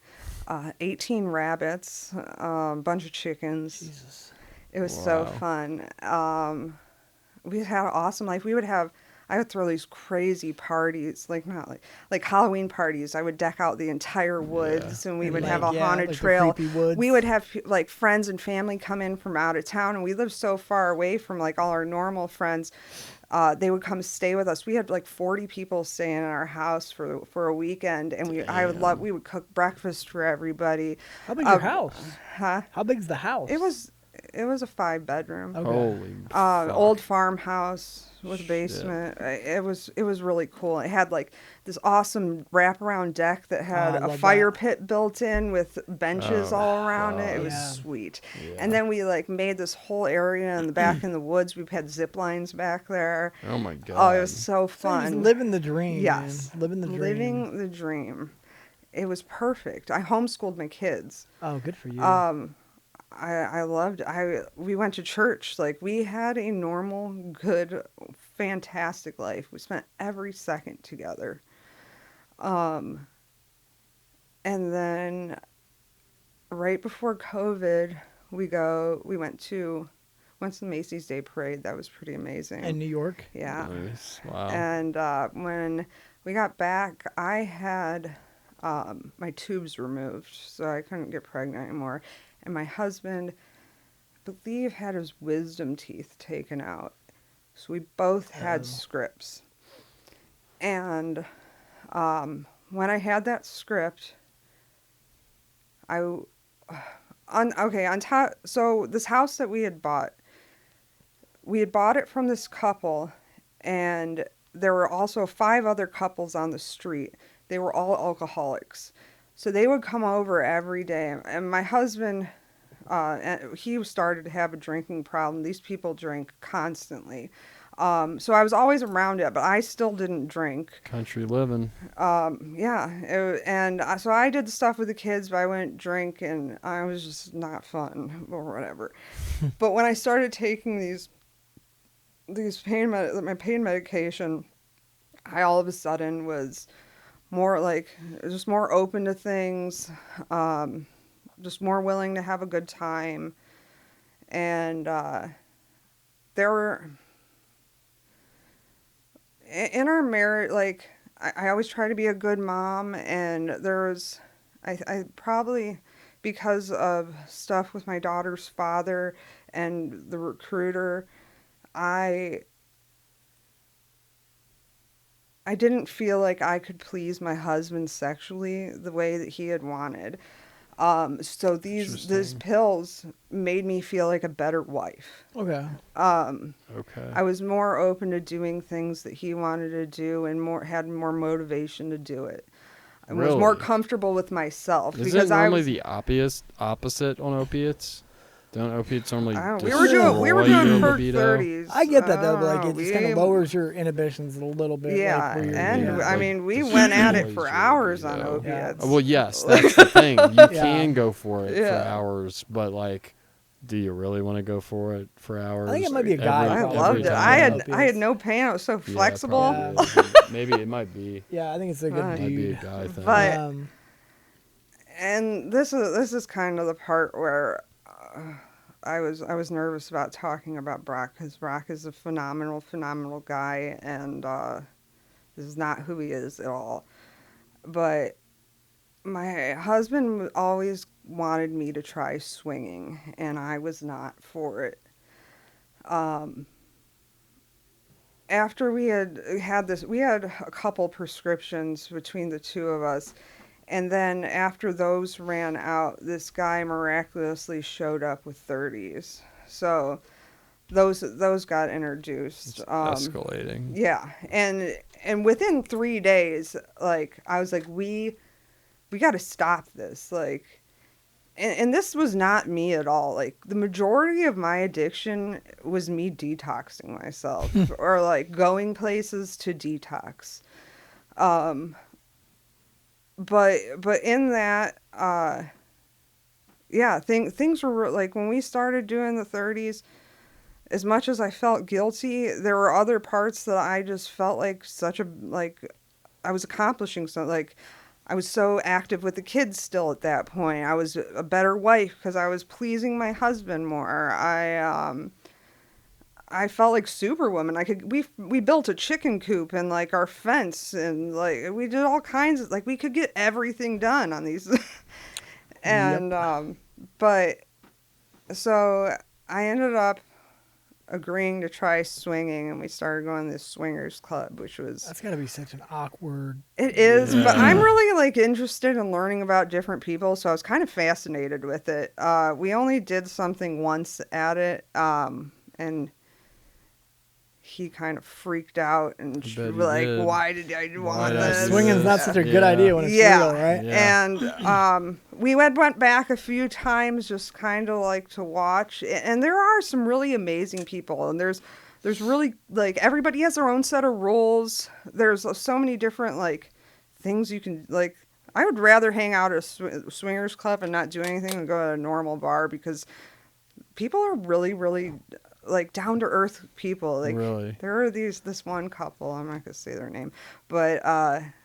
18 rabbits, a bunch of chickens. Jesus. It was so fun. We had an awesome life. I would throw these crazy parties, like Halloween parties. I would deck out the entire woods, and we would have a haunted trail. We would have like friends and family come in from out of town, and we lived so far away from like all our normal friends. They would come stay with us. We had like 40 people staying in our house for a weekend, and we would cook breakfast for everybody. How big's your house? Huh? How big's the house? It It was a 5-bedroom. Okay. Holy fuck. Old farmhouse with a Shit. basement. It was really cool. It had like this awesome wraparound deck that had I a love fire that. pit built in with benches Oh, all around it. It God. was Yeah. sweet. Yeah. And then we like made this whole area in the back in the woods. We had zip lines back there. Oh my god. Oh, it was so So fun. just living the dream, Yes. man. Living the dream. Living the dream. It was perfect. I homeschooled my kids. Oh, good for you. I loved we went to church. Like we had a normal, good, fantastic life. We spent every second together. And then right before COVID, we went to the Macy's Day Parade. That was pretty amazing. In New York? Yeah. Nice. Wow. And when we got back, I had my tubes removed, so I couldn't get pregnant anymore. And my husband, I believe, had his wisdom teeth taken out. So we both had scripts. And when I had that script, on top. So this house that we had bought it from this couple, and there were also 5 other couples on the street. They were all alcoholics. So they would come over every day. And my husband, he started to have a drinking problem. These people drink constantly. So I was always around it, but I still didn't drink. Country living. So I did stuff with the kids, but I wouldn't drink, and I was just not fun or whatever. But when I started taking my pain medication, I all of a sudden was more just more open to things, just more willing to have a good time. And there were, in our marriage, like, I always try to be a good mom, and there was, I probably, because of stuff with my daughter's father and the recruiter, I didn't feel like I could please my husband sexually the way that he had wanted. So these pills made me feel like a better wife. Okay. Okay. I was more open to doing things that he wanted to do, and had more motivation to do it. I was more comfortable with myself. Is because it normally the opposite on opiates? Don't opiates normally we were doing perk 30s. I get that though, but like it just kind of lowers your inhibitions a little bit. Yeah, like, and yeah, I like, mean, we went at it for destroys your hours on libido. opiates. Well, yes, that's the thing. You can go for it for hours, but like, do you really want to go for it for hours? I think it might be a guy. I problem. loved it. Time. I had no pain. I was so flexible. Maybe it might be. Yeah, I think it's a good Might be a dude. guy thing. But and this is kind of the part where I was nervous about talking about Brock, because Brock is a phenomenal guy, and this is not who he is at all. But my husband always wanted me to try swinging, and I was not for it. After we had a couple prescriptions between the two of us. And then after those ran out, this guy miraculously showed up with 30s. So those got introduced. It's escalating. Yeah. And within 3 days, like, I was like, we got to stop this. Like, and this was not me at all. Like, the majority of my addiction was me detoxing myself or like going places to detox. But in that, things were like, when we started doing the 30s, as much as I felt guilty, there were other parts that I just felt like I was accomplishing something. Like, I was so active with the kids still at that point. I was a better wife because I was pleasing my husband more. I felt like Superwoman. We built a chicken coop and like our fence, and like we did all kinds of, like, we could get everything done on these. And but so I ended up agreeing to try swinging, and we started going to this swingers club, which was... That's got to be such an awkward... It is, Yeah. but I'm really like interested in learning about different people, so I was kind of fascinated with it. We only did something once at it, and he kind of freaked out and I bet he like, did. why did I Why want did I this? do Swinging's not this? such a good Yeah. idea when it's Yeah. real, right? Yeah. And we went back a few times just kind of like to watch. And there are some really amazing people. And there's really, like, everybody has their own set of rules. There's so many different, like, things you can, like, I would rather hang out at a swingers club and not do anything than go to a normal bar, because people are really, really, like, down to earth people. Like, Really? there are this one couple, I'm not gonna say their name, but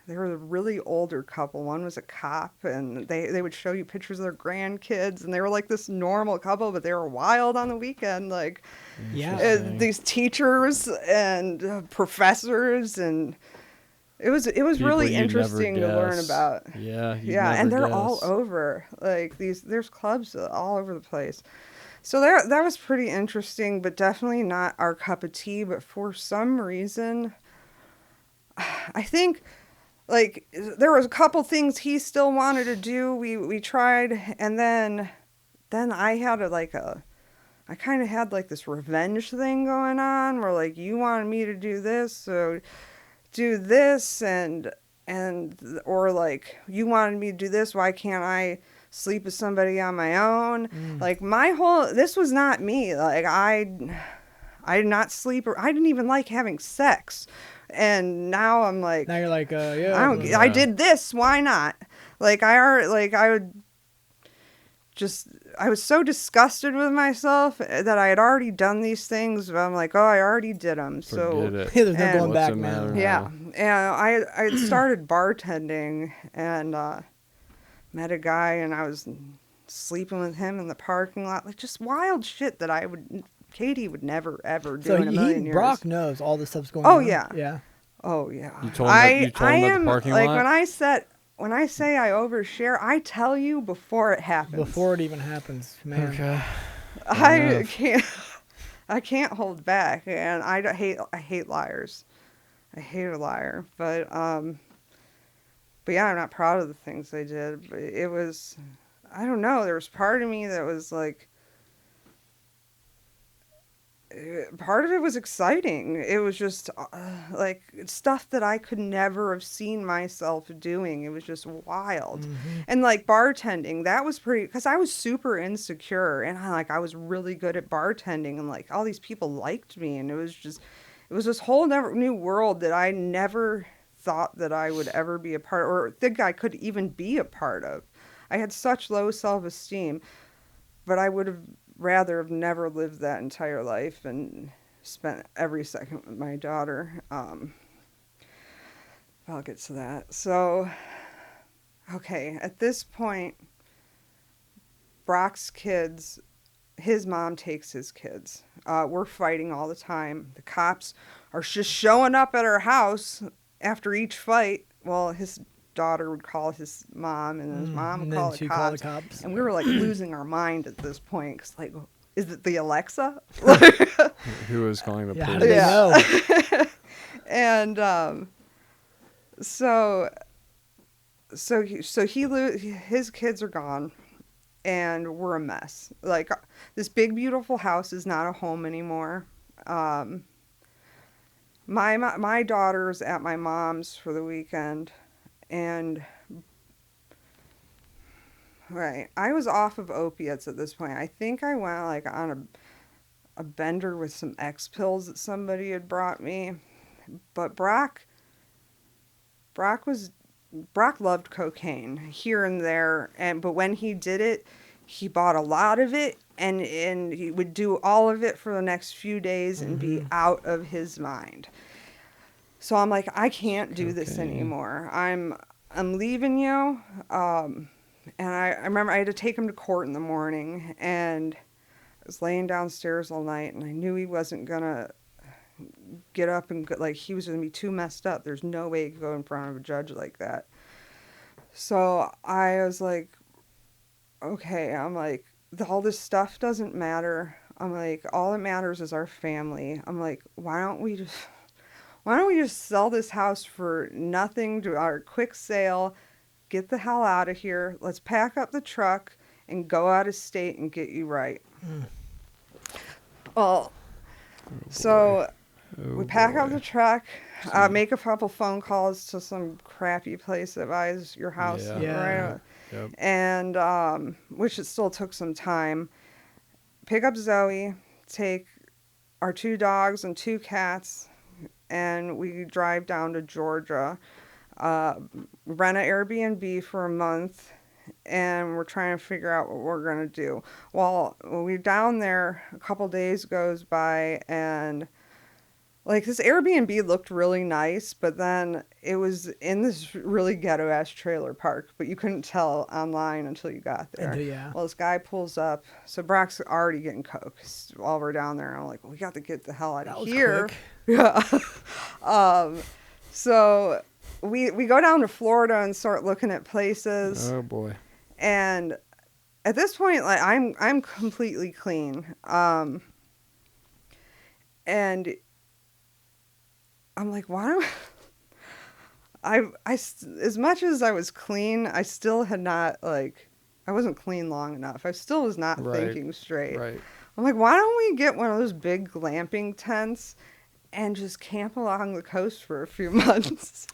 they were a really older couple. One was a cop, and they would show you pictures of their grandkids, and they were like this normal couple, but they were wild on the weekend. Like, Yeah. these teachers and professors, and it was People really you'd never interesting to learn guess. about. Yeah. you'd Yeah, and never they're all guess. over. Like, there's clubs all over the place. So that was pretty interesting, but definitely not our cup of tea. But for some reason, I think, like, there was a couple things he still wanted to do. We tried, and then I had I kind of had like this revenge thing going on, where like, you wanted me to do this, so do this, and or like, you wanted me to do this, why can't I sleep with somebody on my own? Like, this was not me. Like, I did not sleep, or I didn't even like having sex, and now I'm like, Now you're like, yeah. I did this, why not? Like, I was so disgusted with myself that I had already done these things, but I'm like, oh, I already did them. So Forget it. There's no And- going What's back it now. matter? yeah, and I had started bartending, and met a guy, and I was sleeping with him in the parking lot, like, just wild shit that Katie would never ever do So in a million years. Brock knows all this stuff's going Oh, on. yeah. Yeah. Oh yeah, You told him about the parking like, lot? when I say I overshare, I tell you before it happens. Before it even happens, man. Okay. I can't hold back, and I hate liars. I hate a liar, but yeah, I'm not proud of the things I did. But it was, I don't know. There was part of me that was like, part of it was exciting. It was just like stuff that I could never have seen myself doing. It was just wild. And like bartending, that was pretty, because I was super insecure, and I was really good at bartending, and like all these people liked me, and it was this whole new world that I never thought that I would ever be a part, or think I could even be a part of. I had such low self-esteem, but I would have rather have never lived that entire life and spent every second with my daughter. I'll get to that. So, okay, at this point, Brock's kids, his mom takes his kids. We're fighting all the time. The cops are just showing up at our house after each fight. Well, his daughter would call his mom, and his mom would call the cops. And we were like losing our mind at this point, because like, is it the Alexa? Who was calling the How police? do they know? And his kids are gone, and we're a mess. Like, this big beautiful house is not a home anymore. My daughter's at my mom's for the weekend, and right, I was off of opiates at this point. I think I went like on a bender with some X pills that somebody had brought me. But Brock loved cocaine here and there, but when he did it, he bought a lot of it, and he would do all of it for the next few days and be out of his mind. So I'm like, I can't do this anymore. I'm leaving you. And I remember I had to take him to court in the morning, and I was laying downstairs all night, and I knew he wasn't gonna get up and go, like, he was gonna be too messed up. There's no way he could go in front of a judge like that. So I was like, okay, I'm like, all this stuff doesn't matter. I'm like, all that matters is our family. I'm like, why don't we just sell this house for nothing, do our quick sale, get the hell out of here. Let's pack up the truck and go out of state and get you right. Well, so we pack up the truck, make a couple phone calls to some crappy place that buys your house, right? Yep. And which it still took some time. Pick up Zoe, take our 2 dogs and 2 cats, and we drive down to Georgia. Rent an Airbnb for a month, and we're trying to figure out what we're going to do. Well, when we're down there, a couple days goes by, and like this Airbnb looked really nice, but then it was in this really ghetto-ass trailer park, but you couldn't tell online until you got there. Yeah. Well, this guy pulls up, so Brock's already getting coke while we're down there. I'm like, well, we got to get the hell out of here. Quick. Yeah. So we go down to Florida and start looking at places. Oh boy. And at this point, like I'm completely clean. And I'm like, why don't as much as I was clean, I still had not, like, I wasn't clean long enough. I still was not thinking straight. Right. I'm like, why don't we get one of those big glamping tents and just camp along the coast for a few months?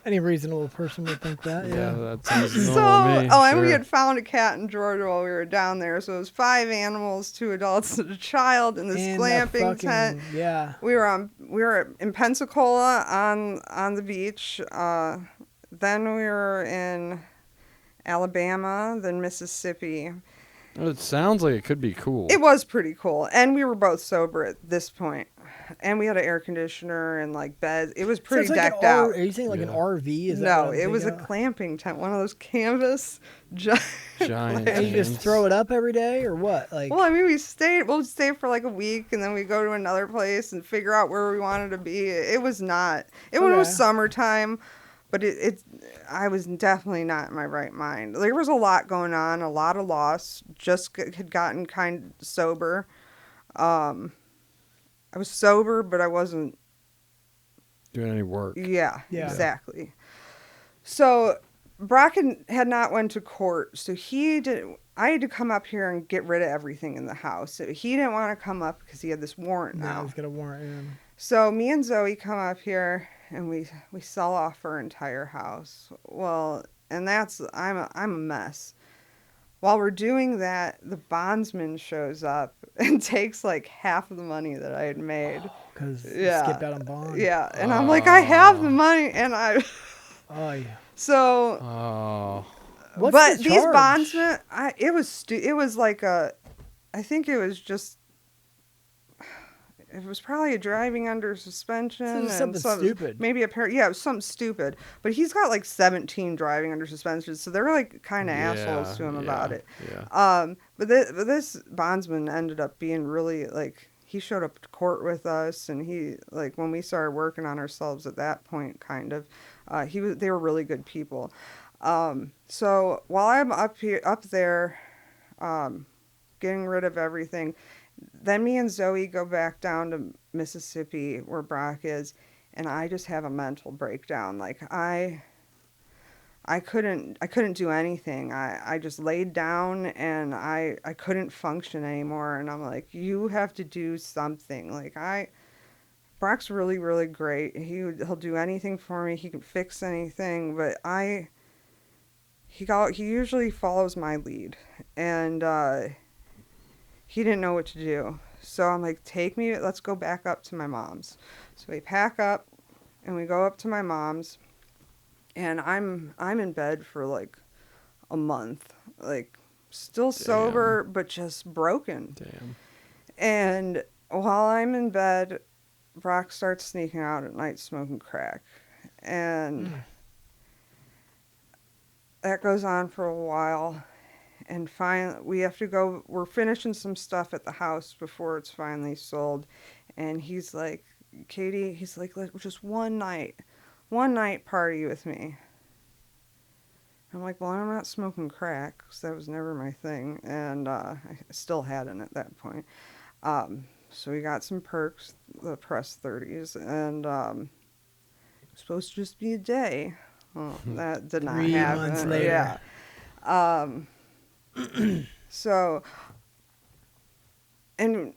Any reasonable person would think that. Yeah, Yeah. that sounds So, normal to me. and we Sure. had found a cat in Georgia while we were down there. So it was 5 animals, 2 adults, and a child in this And glamping tent. Yeah. We were in Pensacola on the beach. Then we were in Alabama, then Mississippi. It sounds like it could be cool. It was pretty cool, and we were both sober at this point. And we had an air conditioner and like beds. It was pretty So it's like decked out. Are you saying like an RV? Is that No, what I'm it was a thinking of? clamping tent, one of those canvas giant. Giant. And you just tents. throw it up every day, or what? Like, Well, I mean, we'll stay for like a week, and then we go to another place and figure out where we wanted to be. It was Okay. summertime, but I was definitely not in my right mind. There was a lot going on, a lot of loss. Had gotten kind of sober. I was sober, but I wasn't. Doing any work. Yeah, Yeah. exactly. So Brock had not went to court, so I had to come up here and get rid of everything in the house. So he didn't want to come up because he had this warrant no, now. he's got a warrant. Yeah. So me and Zoe come up here and we sell off our entire house. Well, and I'm a mess. While we're doing that, the bondsman shows up and takes like half of the money that I had made. Because Yeah. skipped out on bond. Yeah, and I'm like, I have the money, and Oh, yeah. so. Oh. What's But the these charge? bondsmen, it was like I think it was just, it was probably a driving under suspension. So it was and something stupid. Maybe it was something stupid. But he's got like 17 driving under suspension, so they're like kind of assholes to him about it. Yeah. But this bondsman ended up being really like, he showed up to court with us, and he, like, when we started working on ourselves at that point, kind of, they were really good people. So while I'm up there, getting rid of everything, then me and Zoe go back down to Mississippi where Brock is, and I just have a mental breakdown. Like I couldn't do anything. I just laid down and I couldn't function anymore. And I'm like, you have to do something. Like Brock's really, really great. He'll do anything for me. He can fix anything, but he usually follows my lead, and he didn't know what to do. So I'm like, let's go back up to my mom's. So we pack up and we go up to my mom's, and I'm in bed for like a month, like still sober, but just broken. Damn. And while I'm in bed, Brock starts sneaking out at night smoking crack. And that goes on for a while. And finally, we're finishing some stuff at the house before it's finally sold. And he's like, Katie, let's just one night party with me. I'm like, well, I'm not smoking crack, because that was never my thing. And I still hadn't at that point. So we got some perks, the press 30s, and it was supposed to just be a day. Well, that did not 3 happen. months later. Yeah. So, and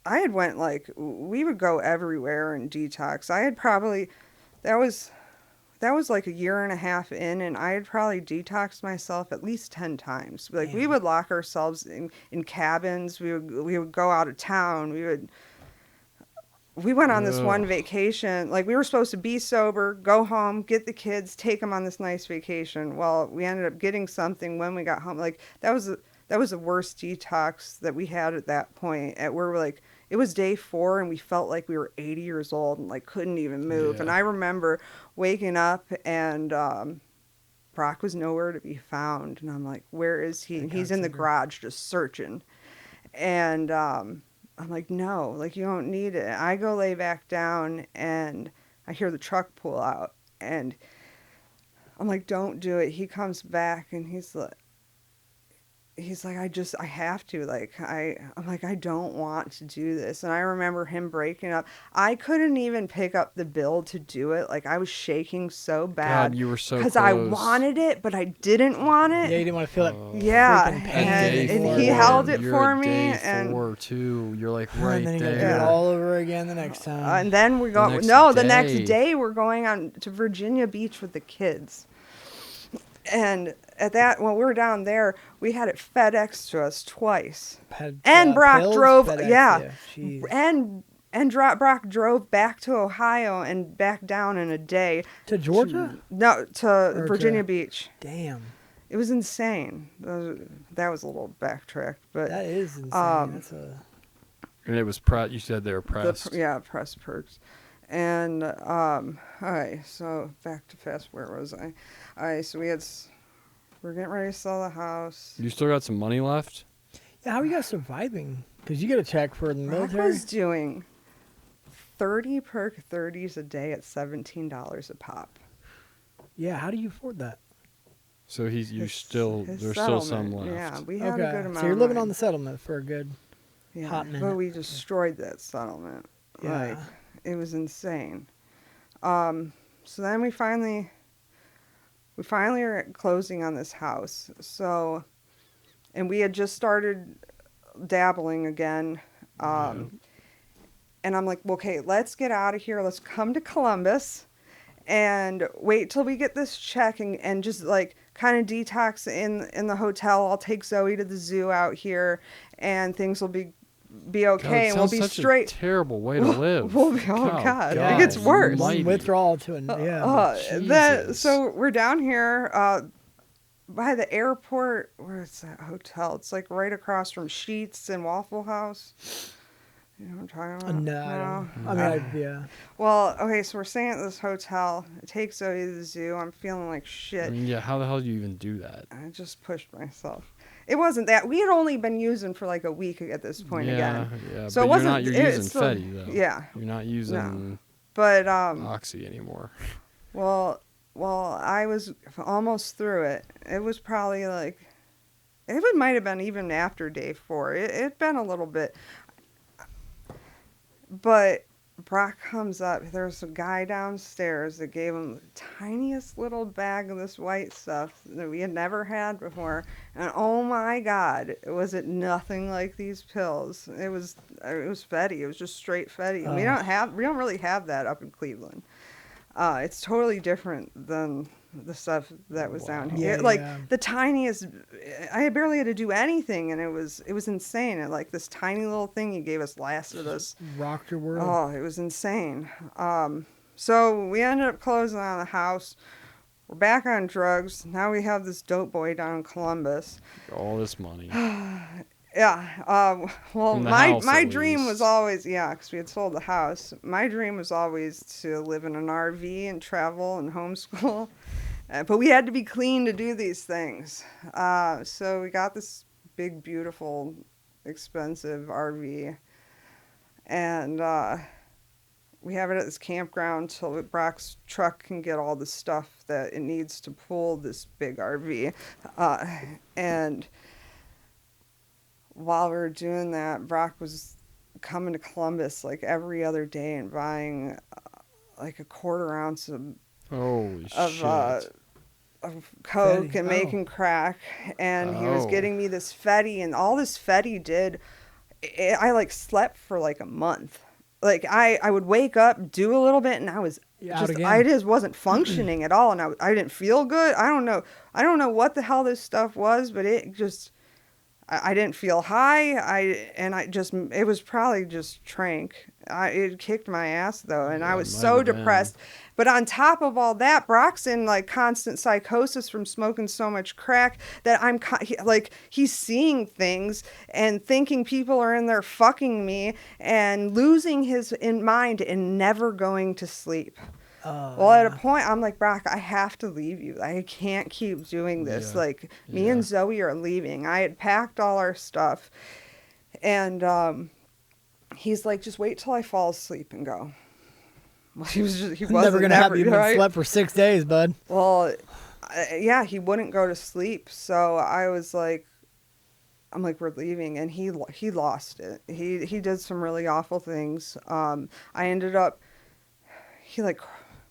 I had went like, we would go everywhere and detox. I had probably, that was like a year and a half in, and I had probably detoxed myself at least 10 times. Like, we Damn. would lock ourselves in cabins. We would go out of town. We went on this one Ugh. vacation. Like, we were supposed to be sober, go home, get the kids, take them on this nice vacation. Well, we ended up getting something when we got home. Like, that was the worst detox that we had at that point. At where we're like, it was day 4, and we felt like we were 80 years old and like couldn't even move. Yeah. And I remember waking up, and Brock was nowhere to be found. And I'm like, where is he? And he's in the garage just searching. And I'm like, no, like, you don't need it. I go lay back down, and I hear the truck pull out, and I'm like, don't do it. He comes back, and he's like, I have to, like, I'm like, I don't want to do this. And I remember him breaking up. I couldn't even pick up the bill to do it. Like, I was shaking so bad. God, you were so because close. I wanted it, but I didn't want Yeah, it. you didn't want to feel that. Yeah, freaking pain At day and before. he four, held it you're for at me, day and 4 too. You're like right And then you gotta do there. it Yeah. all over again the next time. and then we go. The next day we're going on to Virginia Beach with the kids. And at that, when we were down there, we had it FedEx to us twice. And Brock pills, drove, FedEx, yeah. Jeez. Brock drove back to Ohio and back down in a day. To Georgia? No, to Or Virginia to- Beach. Damn. It was insane. That was a little backtrack, but That is insane. That's a... And it was you said they were pressed. press perks. And all right, so back to fast. Where was I? All right, so we're getting ready to sell the house. You still got some money left? Yeah, how are you guys surviving? Because you get a check for the Brock military. was doing 30 perk 30s a day at $17 a pop. Yeah, how do you afford that? So there's His still some settlement, left. Yeah, we had a good amount. So you're of living money. on the settlement for a good hot minute. But we destroyed that settlement. Yeah. Like, it was insane. So then we finally are at closing on this house. So, and we had just started dabbling again. And I'm like, okay, let's get out of here. Let's come to Columbus and wait till we get this check and just like kind of detox in the hotel. I'll take Zoe to the zoo out here, and things will be okay, and we'll be straight. A terrible way to live. We'll be, God, it gets worse. Almighty. Withdrawal to an Jesus. So we're down here by the airport. Where's that hotel? It's like right across from Sheets and Waffle House. You know what I'm talking about? No, I don't. Yeah. Well, okay, so we're staying at this hotel. It takes Zoe to the zoo. I'm feeling like shit. I mean, yeah, how the hell do you even do that? I just pushed myself. It wasn't that. We had only been using for like a week at this point again. Yeah, So but it wasn't. you're using still, Fetty, though. Yeah. You're not using But Oxy anymore. well, I was almost through it. It was probably like, might have been even after day 4. It'd been a little bit. But Brock comes up. There's a guy downstairs that gave him the tiniest little bag of this white stuff that we had never had before. And oh my God, was it nothing like these pills? It was Fetty. It was just straight Fetty. And we don't really have that up in Cleveland. It's totally different than the stuff that was down here. The tiniest. I barely had to do anything, and it was insane. And like this tiny little thing he gave us lasted us. Rocked your world. Oh, it was insane. So we ended up closing on the house. We're back on drugs. Now we have this dope boy down in Columbus. All this money. Yeah. Well, From the house, my at dream least. was always, because we had sold the house. My dream was always to live in an RV and travel and homeschool. But we had to be clean to do these things. So we got this big, beautiful, expensive RV. And we have it at this campground till Brock's truck can get all the stuff that it needs to pull this big RV. And while we were doing that, Brock was coming to Columbus like every other day and buying like a quarter ounce Holy of shit. of coke Fetty. and Oh. making crack, and he was Oh. getting me this Fetty, and all this Fetty did, I like slept for like a month. Like I would wake up, do a little bit, and I was You're out just again. I just wasn't functioning at all, and I didn't feel good. I don't know what the hell this stuff was, but it just I didn't feel high. It was probably just trank. It kicked my ass though, and I Yeah, it was might so have been. depressed. But on top of all that, Brock's in like constant psychosis from smoking so much crack that he's seeing things and thinking people are in there fucking me and losing his in mind and never going to sleep. Oh, Well, at a yeah. point, I'm like, Brock, I have to leave you. I can't keep doing this. Yeah. Like, me Yeah. and Zoe are leaving. I had packed all our stuff. And he's like, just wait till I fall asleep and go. Well, he wasn't Never gonna have you right? slept for 6 days, bud. Well, yeah, he wouldn't go to sleep. So I was like, I'm like, we're leaving. And he lost it. He did some really awful things. I ended up, he like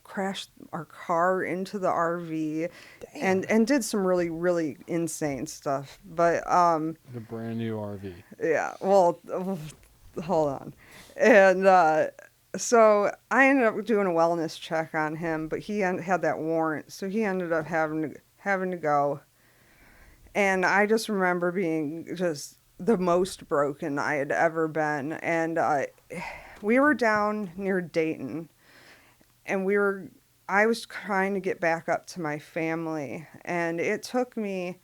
crashed our car into the RV and did some really, really insane stuff. But The brand new RV. yeah, well, hold on. And so I ended up doing a wellness check on him, but he had that warrant, so he ended up having to go. And I just remember being just the most broken I had ever been. And we were down near Dayton, and I was trying to get back up to my family, and it took me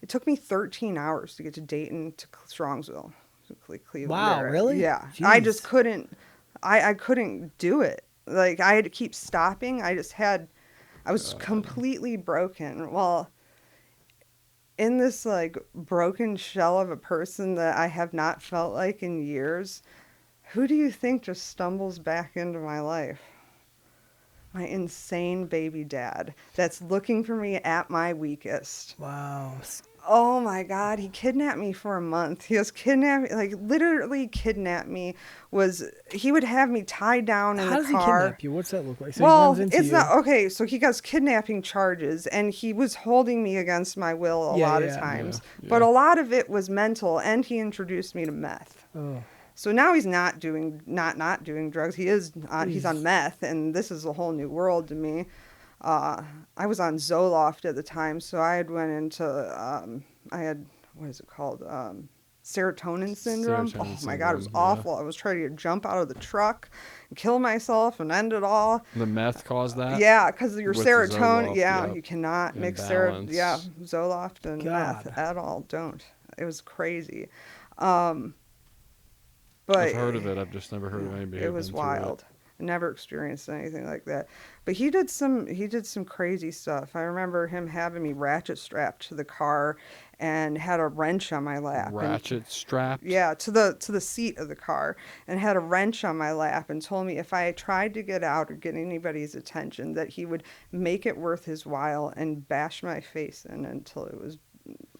13 hours to get to Dayton to Strongsville, to Cleveland. Wow, area. really? Yeah. I just Jeez. couldn't, I couldn't do it. Like, I had to keep stopping. I was completely broken. Well, in this like broken shell of a person that I have not felt like in years, who do you think just stumbles back into my life? My insane baby dad that's looking for me at my weakest. Wow. Oh my God, he kidnapped me for a month. He was kidnapped, like literally kidnapped me. He would have me tied down in How the does he car. kidnap you? What's that look like? So he Well, runs into it's you. not okay. So he got kidnapping charges, and he was holding me against my will a Yeah, lot of yeah. times. Yeah, But yeah. a lot of it was mental, and he introduced me to meth. Oh. So now he's not doing drugs. He's on meth, and this is a whole new world to me. I was on Zoloft at the time, so I had went into I had, what is it called, serotonin syndrome. Serotonin Oh my God, it was syndrome, yeah. awful. I was trying to jump out of the truck and kill myself and end it all. The meth caused that? Yeah, because your With the serotonin. Zoloft, Yeah, yep. you cannot mix Imbalance. Zoloft and God. meth at all. Don't. It was crazy. But I've heard of it. I've just never heard of anybody. it who'd was been through wild. I never experienced anything like that. But he did some crazy stuff. I remember him having me ratchet strapped to the car and had a wrench on my lap. Ratchet strapped? Yeah, to the seat of the car, and had a wrench on my lap and told me if I tried to get out or get anybody's attention that he would make it worth his while and bash my face in until it was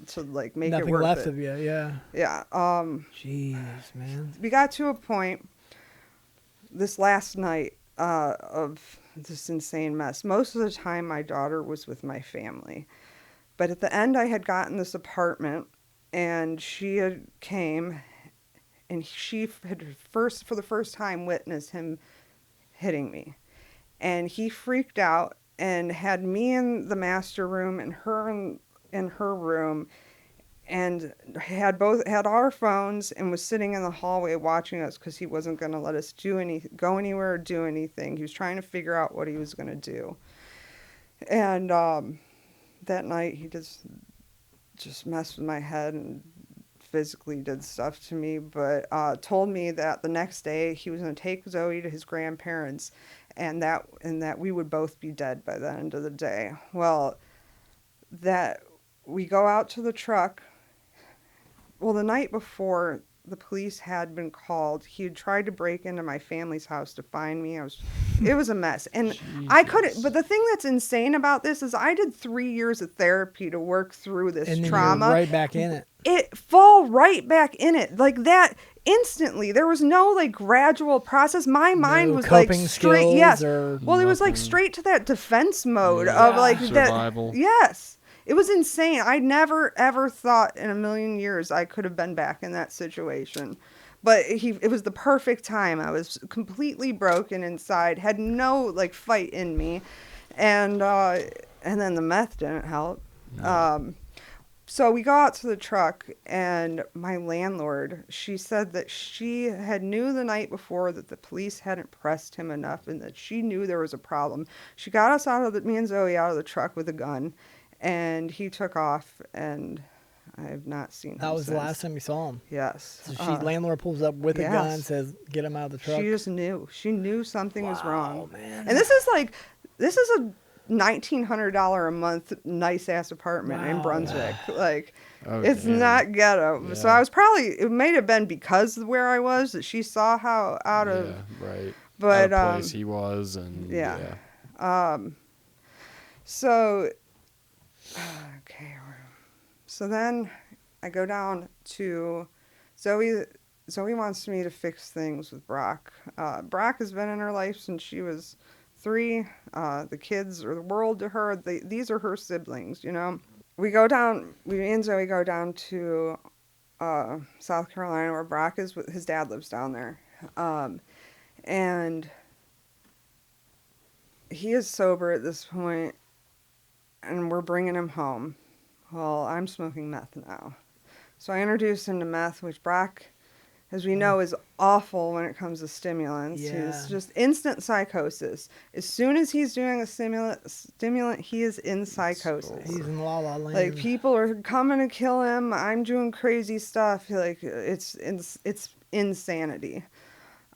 to like make Nothing it worth left it. of you, yeah. Yeah. Jeez, man. We got to a point this last night of this insane mess. Most of the time my daughter was with my family. But at the end I had gotten this apartment, and she had came, and she had for the first time witnessed him hitting me. And he freaked out and had me in the master room and her in her room, and had our phones, and was sitting in the hallway watching us because he wasn't going to let us go anywhere or do anything. He was trying to figure out what he was going to do. And that night he just messed with my head and physically did stuff to me, but told me that the next day he was going to take Zoe to his grandparents, and that we would both be dead by the end of the day. Well, that we go out to the truck. Well, the night before, the police had been called. He had tried to break into my family's house to find me. It was a mess. And I couldn't, but the thing that's insane about this is I did 3 years of therapy to work through this and then trauma. You're right back in it. It fall right back in it like that instantly. There was no like gradual process. My mind was like straight. Yes. Well, it was like straight to that defense mode of like survival. that. Yes. It was insane. I never, ever thought in a million years I could have been back in that situation. But it was the perfect time. I was completely broken inside, had no, like, fight in me. And then the meth didn't help. No. So we go out to the truck, and my landlord, she said that she had knew the night before that the police hadn't pressed him enough and that she knew there was a problem. She got us me and Zoe out of the truck with a gun. And he took off, and I have not seen him That was since. the last time you saw him? Yes. So landlord pulls up with a gun, says, get him out of the truck? She just knew. She knew something was wrong. Man. And this is a $1,900 a month nice-ass apartment in Brunswick. Like, it's not ghetto. Yeah. So I was it may have been because of where I was that she saw how out of... right. But, out of place he was, and... So, okay. So then I go down to Zoe. Zoe wants me to fix things with Brock. Brock has been in her life since she was 3. The kids are the world to her. These are her siblings, you know. Me and Zoe go down to South Carolina where Brock is. His dad lives down there. And he is sober at this point. And we're bringing him home. Well, I'm smoking meth now. So I introduced him to meth, which Brock, as we know, is awful when it comes to stimulants. Yeah. He's just instant psychosis. As soon as he's doing a stimulant, he is in psychosis. He's in la la land. Like, people are coming to kill him. I'm doing crazy stuff. Like, it's insanity.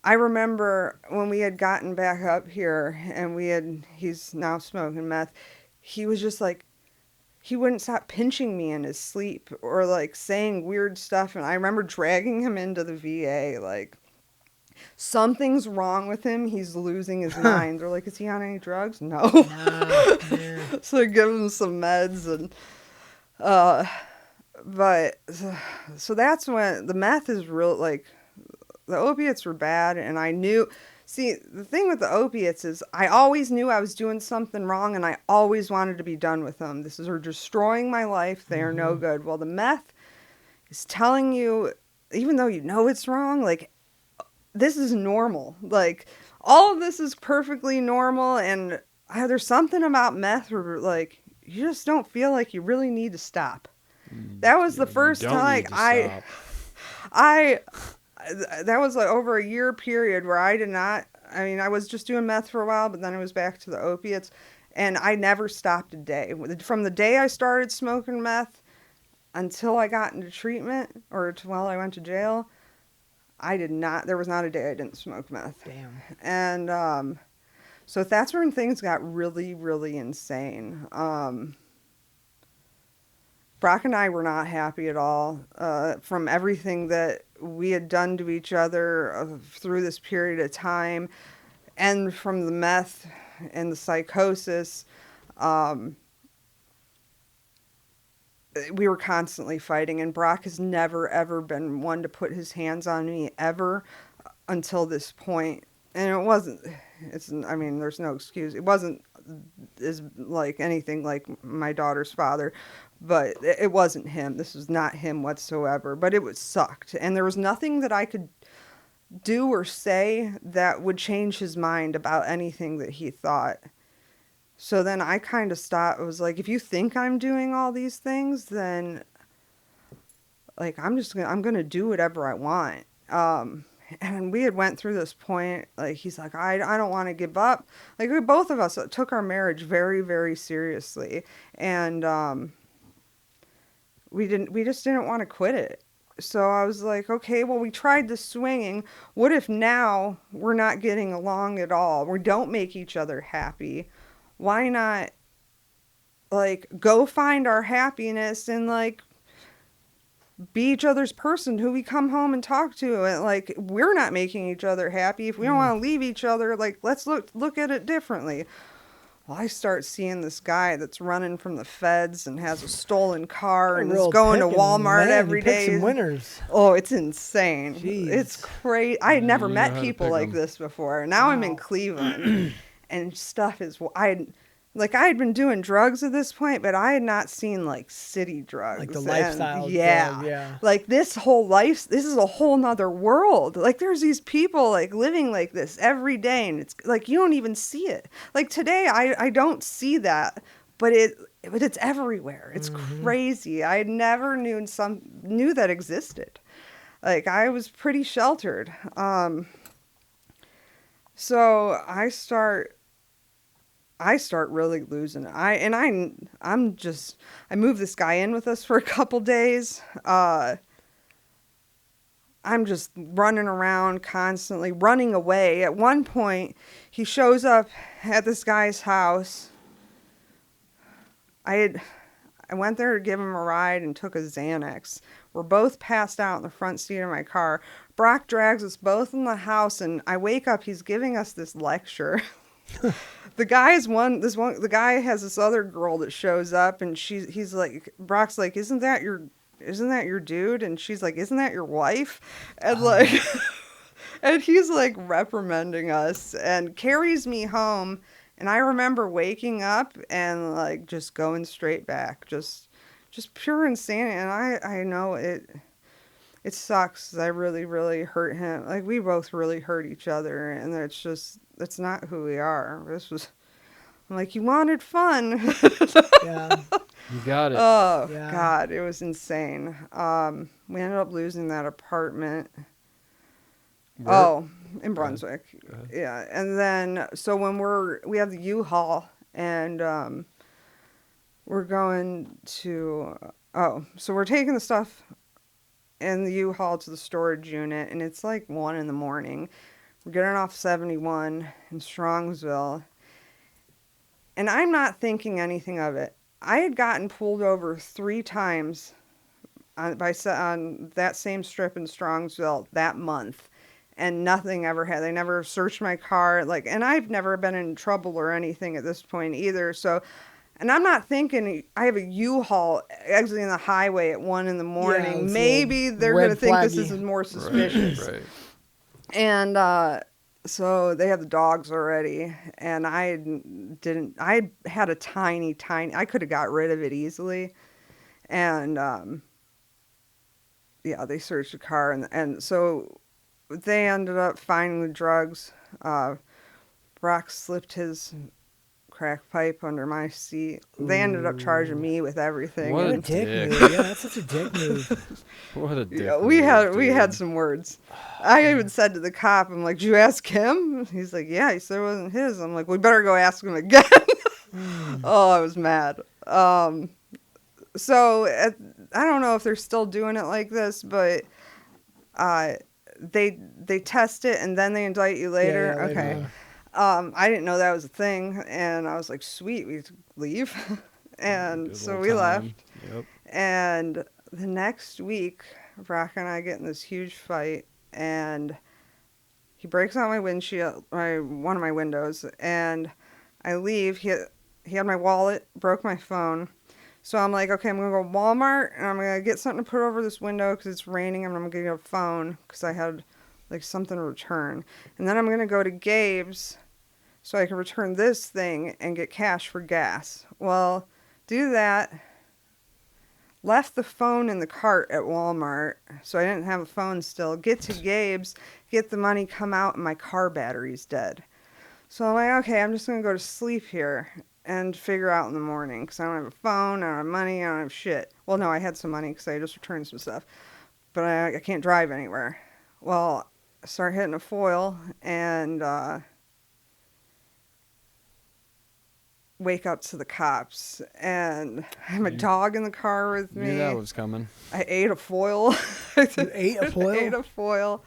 I remember when we had gotten back up here and he's now smoking meth. He was just like, he wouldn't stop pinching me in his sleep or like saying weird stuff. And I remember dragging him into the VA, like, something's wrong with him. He's losing his mind. They're like, is he on any drugs? No. So I give him some meds and, but, so that's when the meth is real, like, the opiates were bad. And I knew, see, the thing with the opiates is I always knew I was doing something wrong and I always wanted to be done with them. This is are destroying my life. They are no good. Well, the meth is telling you, even though you know it's wrong, like, this is normal. Like, all of this is perfectly normal. And there's something about meth where, like, you just don't feel like you really need to stop. That was the first time, like, that was like over a year period where I was just doing meth for a while, but then I was back to the opiates and I never stopped a day. From the day I started smoking meth until I got into treatment while I went to jail, there was not a day I didn't smoke meth. Damn. And, so that's when things got really, really insane. Brock and I were not happy at all from everything that we had done to each other through this period of time, and from the meth and the psychosis. We were constantly fighting, and Brock has never, ever been one to put his hands on me ever until this point. And there's no excuse. It wasn't like anything like my daughter's father, but it wasn't him. This was not him whatsoever, but it sucked. And there was nothing that I could do or say that would change his mind about anything that he thought. So then I kind of stopped. It was like, if you think I'm doing all these things, then like, I'm going to do whatever I want. And we had went through this point, like, he's like, I don't want to give up. Like, both of us took our marriage very, very seriously. And, we just didn't want to quit it. So I was like, okay, well, we tried the swinging. What if now we're not getting along at all? We don't make each other happy. Why not, like, go find our happiness and, like, be each other's person who we come home and talk to. And like, we're not making each other happy. If we don't want to leave each other, like, let's look at it differently. Well, I start seeing this guy that's running from the feds and has a stolen car and is going to Walmart every day. Some winners. Oh, it's insane. Jeez. It's crazy. I had never met how to people pick like 'em. this before. Now I'm in Cleveland and stuff is, I had been doing drugs at this point, but I had not seen like city drugs. Like the And, lifestyle yeah. drug, yeah. Like this is a whole nother world. Like there's these people like living like this every day, and it's like you don't even see it. Like today I don't see that, but it's everywhere. It's crazy. I never knew that existed. Like I was pretty sheltered. So I start really losing it. I moved this guy in with us for a couple days. I'm just running around constantly, running away. At one point, he shows up at this guy's house. I went there to give him a ride and took a Xanax. We're both passed out in the front seat of my car. Brock drags us both in the house, and I wake up. He's giving us this lecture. The guy has this other girl that shows up, and he's like, Brock's like, isn't that your dude? And she's like, isn't that your wife? And like, and he's like reprimanding us and carries me home. And I remember waking up and like just going straight back, just pure insanity. And I know it sucks. 'Cause I really, really hurt him. Like we both really hurt each other, and it's not who we are. I'm like, you wanted fun. Yeah. You got it. Oh, Yeah. God, it was insane. We ended up losing that apartment. Where? Oh, in Brunswick. Go ahead. Yeah. And then, so when we have the U-Haul, and we're going to, so we're taking the stuff in the U-Haul to the storage unit, and it's like 1 a.m. We're getting off 71 in Strongsville, and I'm not thinking anything of it. I had gotten pulled over 3 times on that same strip in Strongsville that month, and nothing ever had. They never searched my car, and I've never been in trouble or anything at this point either. So, and I'm not thinking I have a U-Haul exiting the highway at 1 a.m. Yeah, Maybe they're going to think this is more suspicious. Right. And so they have the dogs already, and I had a tiny, I could have got rid of it easily. And yeah, they searched the car, and so they ended up finding the drugs. Brock slipped his crack pipe under my seat. They ended up charging me with everything. What What a a dick dick. move. Yeah, that's such a dick move. What a dick. Yeah, move, we had dude. some words. I even said to the cop, I'm like, did you ask him? He's like, yeah, he said it wasn't his. I'm like, we better go ask him again. Oh, I was mad. So I don't know if they're still doing it like this, but they test it and then they indict you later. Yeah, Okay. later. I didn't know that was a thing, and I was like, sweet, we leave. And Good so old we time. left. Yep. And the next week, Brock and I get in this huge fight, and he breaks out my windshield, one of my windows, and I leave. He had my wallet, broke my phone. So I'm like, okay, I'm going to go to Walmart, and I'm going to get something to put over this window because it's raining, and I'm going to get a phone because I had like something to return. And then I'm going to go to Gabe's so I can return this thing and get cash for gas. Well, do that. Left the phone in the cart at Walmart, so I didn't have a phone still. Get to Gabe's, get the money, come out, and my car battery's dead. So I'm like, okay, I'm just going to go to sleep here and figure out in the morning because I don't have a phone, I don't have money, I don't have shit. Well, no, I had some money because I just returned some stuff, but I can't drive anywhere. Well, I start hitting a foil and wake up to the cops, and I have a dog in the car with me. Knew that was coming. I ate a foil. You ate a foil? ate a foil.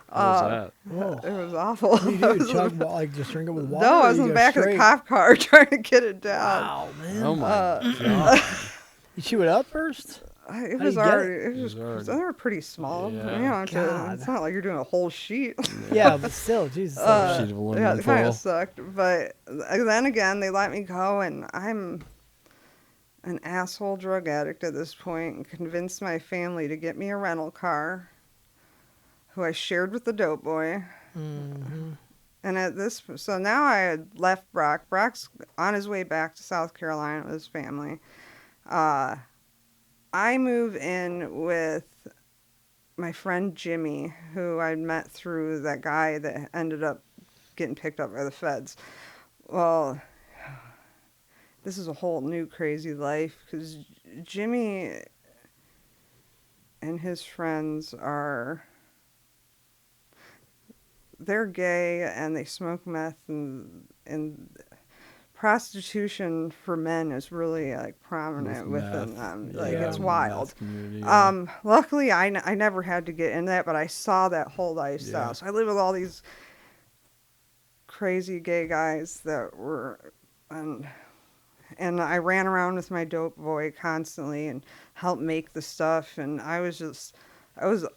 What was that? Whoa. It was awful. What do you do? I was- Chug, like, just drink it with water? no, I or was you in the go back of the straight? cop car trying to get it down. Wow, man. Oh my god. You chew it up first? It How was do you get already. it? It was. It was already- They were pretty small. Yeah. You know, God. it's not like you're doing a whole sheet. Yeah, but still, Jesus. Sheet of Yeah, aluminum it kind foil. of sucked. But then again, they let me go, and I'm an asshole drug addict at this point, and convinced my family to get me a rental car, who I shared with the dope boy. Mm-hmm. And so now I had left Brock. Brock's on his way back to South Carolina with his family. I move in with my friend Jimmy, who I'd met through that guy that ended up getting picked up by the feds. Well, this is a whole new crazy life because Jimmy and his friends they're gay and they smoke meth and prostitution for men is really like prominent within them. Like Yeah. it's wild. Meth community, yeah. Luckily I never had to get in that, but I saw that whole lifestyle. Yeah. So I lived with all these crazy gay guys that were, and I ran around with my dope boy constantly and helped make the stuff. And I was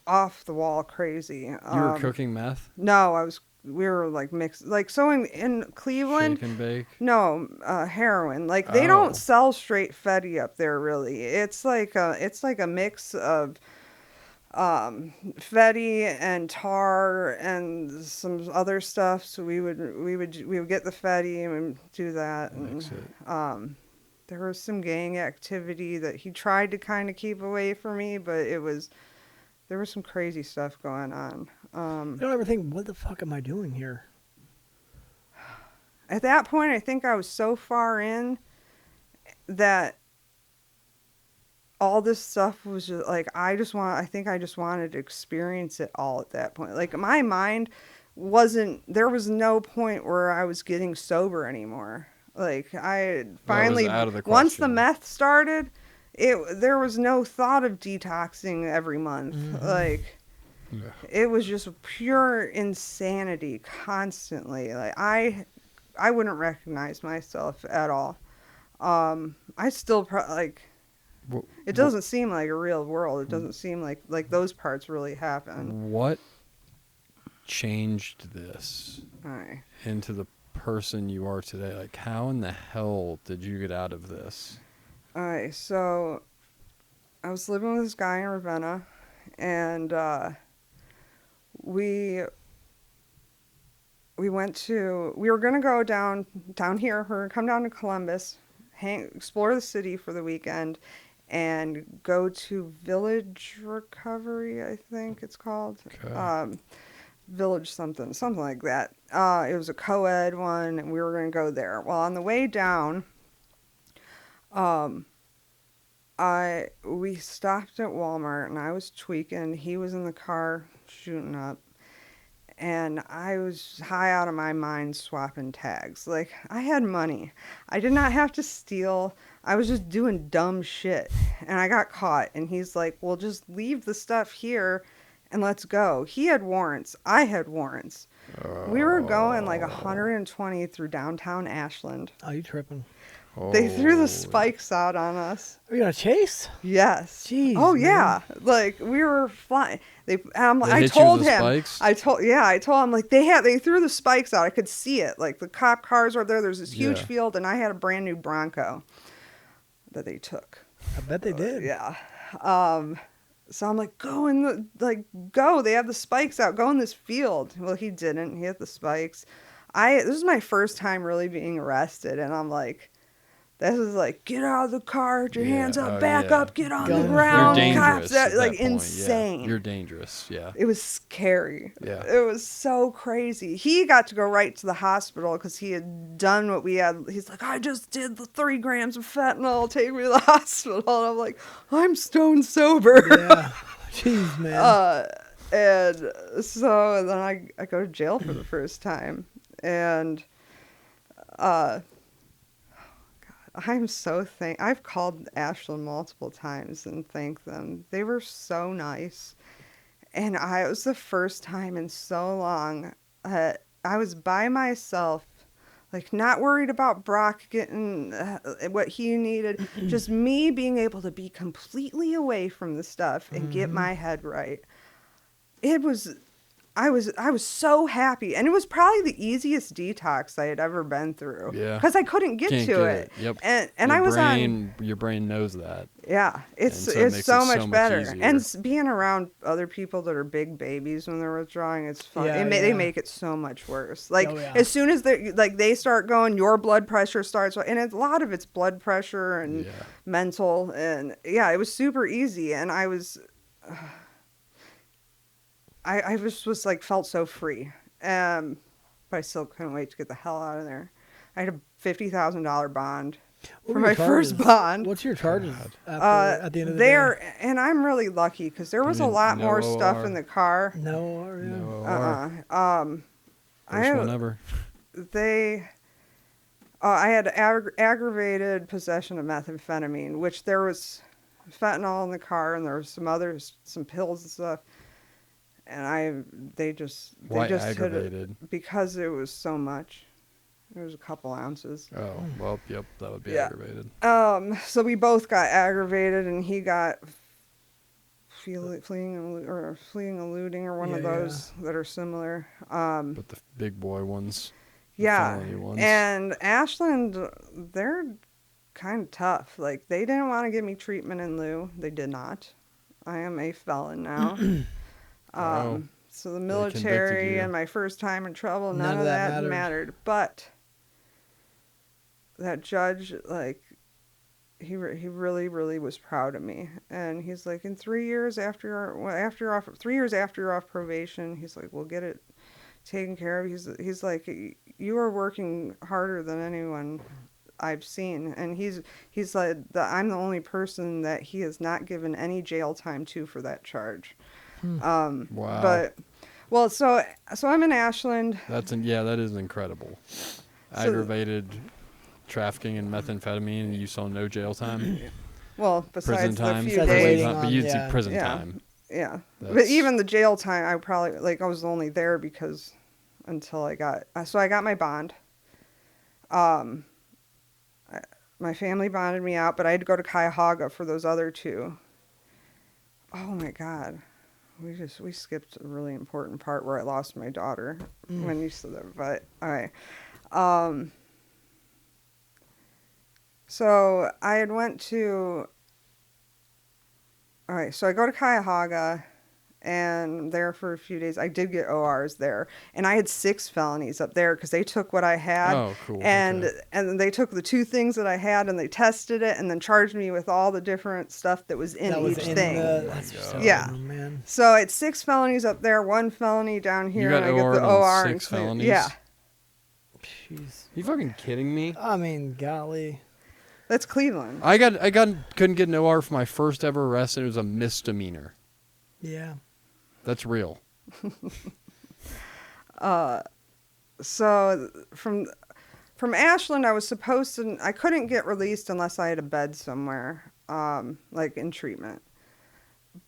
off the wall crazy. You were cooking meth? No, we were like mixed, like, so in Cleveland, Shake and bake? no, heroin. Like they don't Oh. sell straight Fetty up there really. It's like a mix of Fetty and tar and some other stuff. So we would get the Fetty and do that. And Mix it. there was some gang activity that he tried to kind of keep away from me, but there was some crazy stuff going on. You don't ever think, what the fuck am I doing here? At that point, I think I was so far in that all this stuff was just like, I think I just wanted to experience it all at that point. Like my mind there was no point where I was getting sober anymore. Like I finally, out of the once the question. meth started, there was no thought of detoxing every month. Mm-hmm. Like Yeah. it was just pure insanity constantly. Like I wouldn't recognize myself at all. I still it doesn't seem like a real world. It doesn't seem like those parts really happen. What changed this All right. into the person you are today? Like, how in the hell did you get out of this? All right. So I was living with this guy in Ravenna, and we were going to go down here. We're going to come down to Columbus, explore the city for the weekend, and go to Village Recovery, I think it's called. Okay. Village something like that. It was a co-ed one, and we were going to go there. Well, on the way down, we stopped at Walmart, and I was tweaking. He was in the car shooting up. And I was high out of my mind swapping tags. Like, I had money. I did not have to steal. I was just doing dumb shit. And I got caught. And he's like, well, just leave the stuff here and let's go. He had warrants. I had warrants. We were going like 120 through downtown Ashland. Oh, you tripping? They threw the Holy- spikes out on us. Are you gonna chase? Yes. Jeez, Oh man. yeah. Like we were flying. They I hit you told with the him. spikes? I told him like they threw the spikes out. I could see it. Like the cop cars were there. There's this huge Yeah. field, and I had a brand new Bronco that they took. I bet they did. Yeah. So I'm like, go. They have the spikes out. Go in this field. Well, he didn't. He hit the spikes. This is my first time really being arrested, and I'm like, this is like, get out of the car, put your hands up, back up, get on the Guns. ground. You're dangerous. Cops, At that like point, yeah. insane. You're dangerous. Yeah. It was scary. Yeah. It was so crazy. He got to go right to the hospital because he had done what we had. He's like, I just did the 3 grams of fentanyl. Take me to the hospital. And I'm like, I'm stone sober. Yeah. Jeez, man. And so then I go to jail for the first time. And I'm so I've called Ashland multiple times and thanked them. They were so nice. And it was the first time in so long that I was by myself. Like, not worried about Brock getting what he needed. Just me being able to be completely away from the stuff and get my head right. I was so happy, and it was probably the easiest detox I had ever been through. Yeah. Because I couldn't get Can't to get it. Yep. And I was your brain knows that. Yeah, it's so it makes it so so much much better. easier. And being around other people that are big babies when they're withdrawing, it's fun. Yeah, They make it so much worse. Like, Oh, yeah. as soon as they start going, your blood pressure starts, and a lot of it's blood pressure and mental, and yeah, it was super easy, and I was was like, felt so free. But I still couldn't wait to get the hell out of there. I had a $50,000 bond What for were your my first charges? bond. What's your charges at the end of the day? And I'm really lucky because there was a lot more stuff in the car. No, First one ever. I had aggravated possession of methamphetamine, which there was fentanyl in the car, and there was some pills and stuff. And they just aggravated? hit it because it was so much. It was a couple ounces. Oh, well, yep, that would be aggravated. So we both got aggravated, and he got fleeing and looting, or one of those that are similar. But the big boy ones. Yeah. Felony ones. And Ashland, they're kind of tough. Like, they didn't want to give me treatment in lieu. They did not. I am a felon now. So the military and my first time in trouble, none of that mattered. But that judge, like, he really, really was proud of me. And he's like, in 3 years after you're off probation, he's like, we'll get it taken care of. He's like, you are working harder than anyone I've seen. And he's like, I'm the only person that he has not given any jail time to for that charge. Wow. But, well, so I'm in Ashland. That is incredible. Aggravated trafficking in methamphetamine, and you saw no jail time. Well, besides the few Besides days. waiting But you'd see on- prison time. Yeah. That's- But even the jail time, I was only there because until I got my bond. My family bonded me out, but I had to go to Cuyahoga for those other two. Oh my God. We skipped a really important part where I lost my daughter when you said that, but all right. So I had went to, all right, so I go to Cuyahoga, and there for a few days. I did get ORs there, and I had 6 felonies up there because they took what I had. Oh, cool. And Okay. and they took the 2 things that I had, and they tested it, and then charged me with all the different stuff that was in each thing. Yeah. Man. So it's 6 felonies up there, 1 felony down here, You got and I get OR'd the on OR 6 and felonies? Yeah, Jeez. You fucking kidding me? I mean, golly. that's Cleveland. I couldn't get an OR for my first ever arrest, and it was a misdemeanor. Yeah. That's real. So from Ashland, I couldn't get released unless I had a bed somewhere, like in treatment.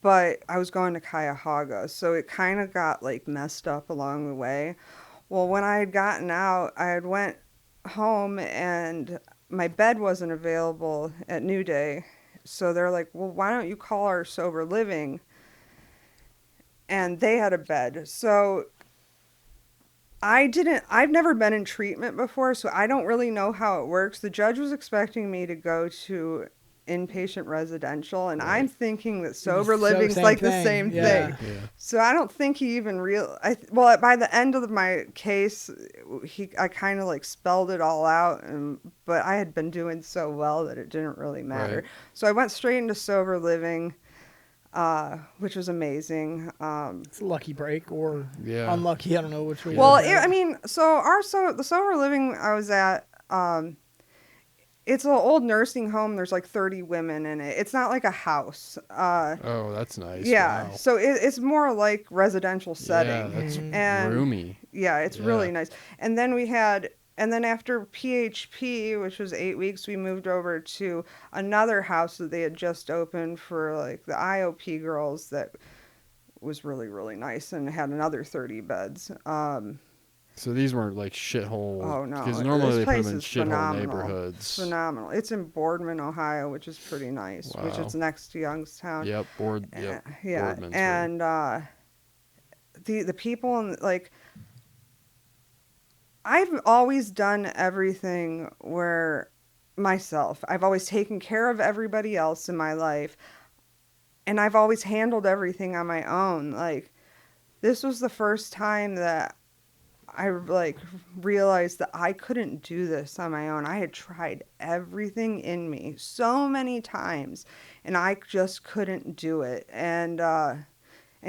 But I was going to Cuyahoga, so it kind of got like messed up along the way. Well, when I had gotten out, I had went home, and my bed wasn't available at New Day. So they're like, well, why don't you call our sober living? And they had a bed. So I've never been in treatment before, so I don't really know how it works. The judge was expecting me to go to inpatient residential, and I'm thinking that sober living's like the same thing. Yeah. So I don't think he even well, by the end of my case, I kind of like spelled it all out, but I had been doing so well that it didn't really matter. Right. So I went straight into sober living, which was amazing. It's a lucky break or Yeah. unlucky. I don't know which way. Well, you look at it. the sober living I was at, it's an old nursing home. There's like 30 women in it. It's not like a house. Oh, that's nice. Yeah, Wow. so it's more like residential setting. Yeah, that's and roomy. Yeah, it's really nice. And then after PHP, which was 8 weeks, we moved over to another house that they had just opened for like the IOP girls that was really, really nice and had another 30 beds. So these weren't like shithole. Oh no, Because normally this they put place them in is shithole phenomenal. neighborhoods. Phenomenal. It's in Boardman, Ohio, which is pretty nice. Which Wow. is next to Youngstown. Yep. Yeah, Boardman's and the people and like I've always done everything where myself. I've always taken care of everybody else in my life, and I've always handled everything on my own. Like this was the first time that I like realized that I couldn't do this on my own. I had tried everything in me so many times, and I just couldn't do it. And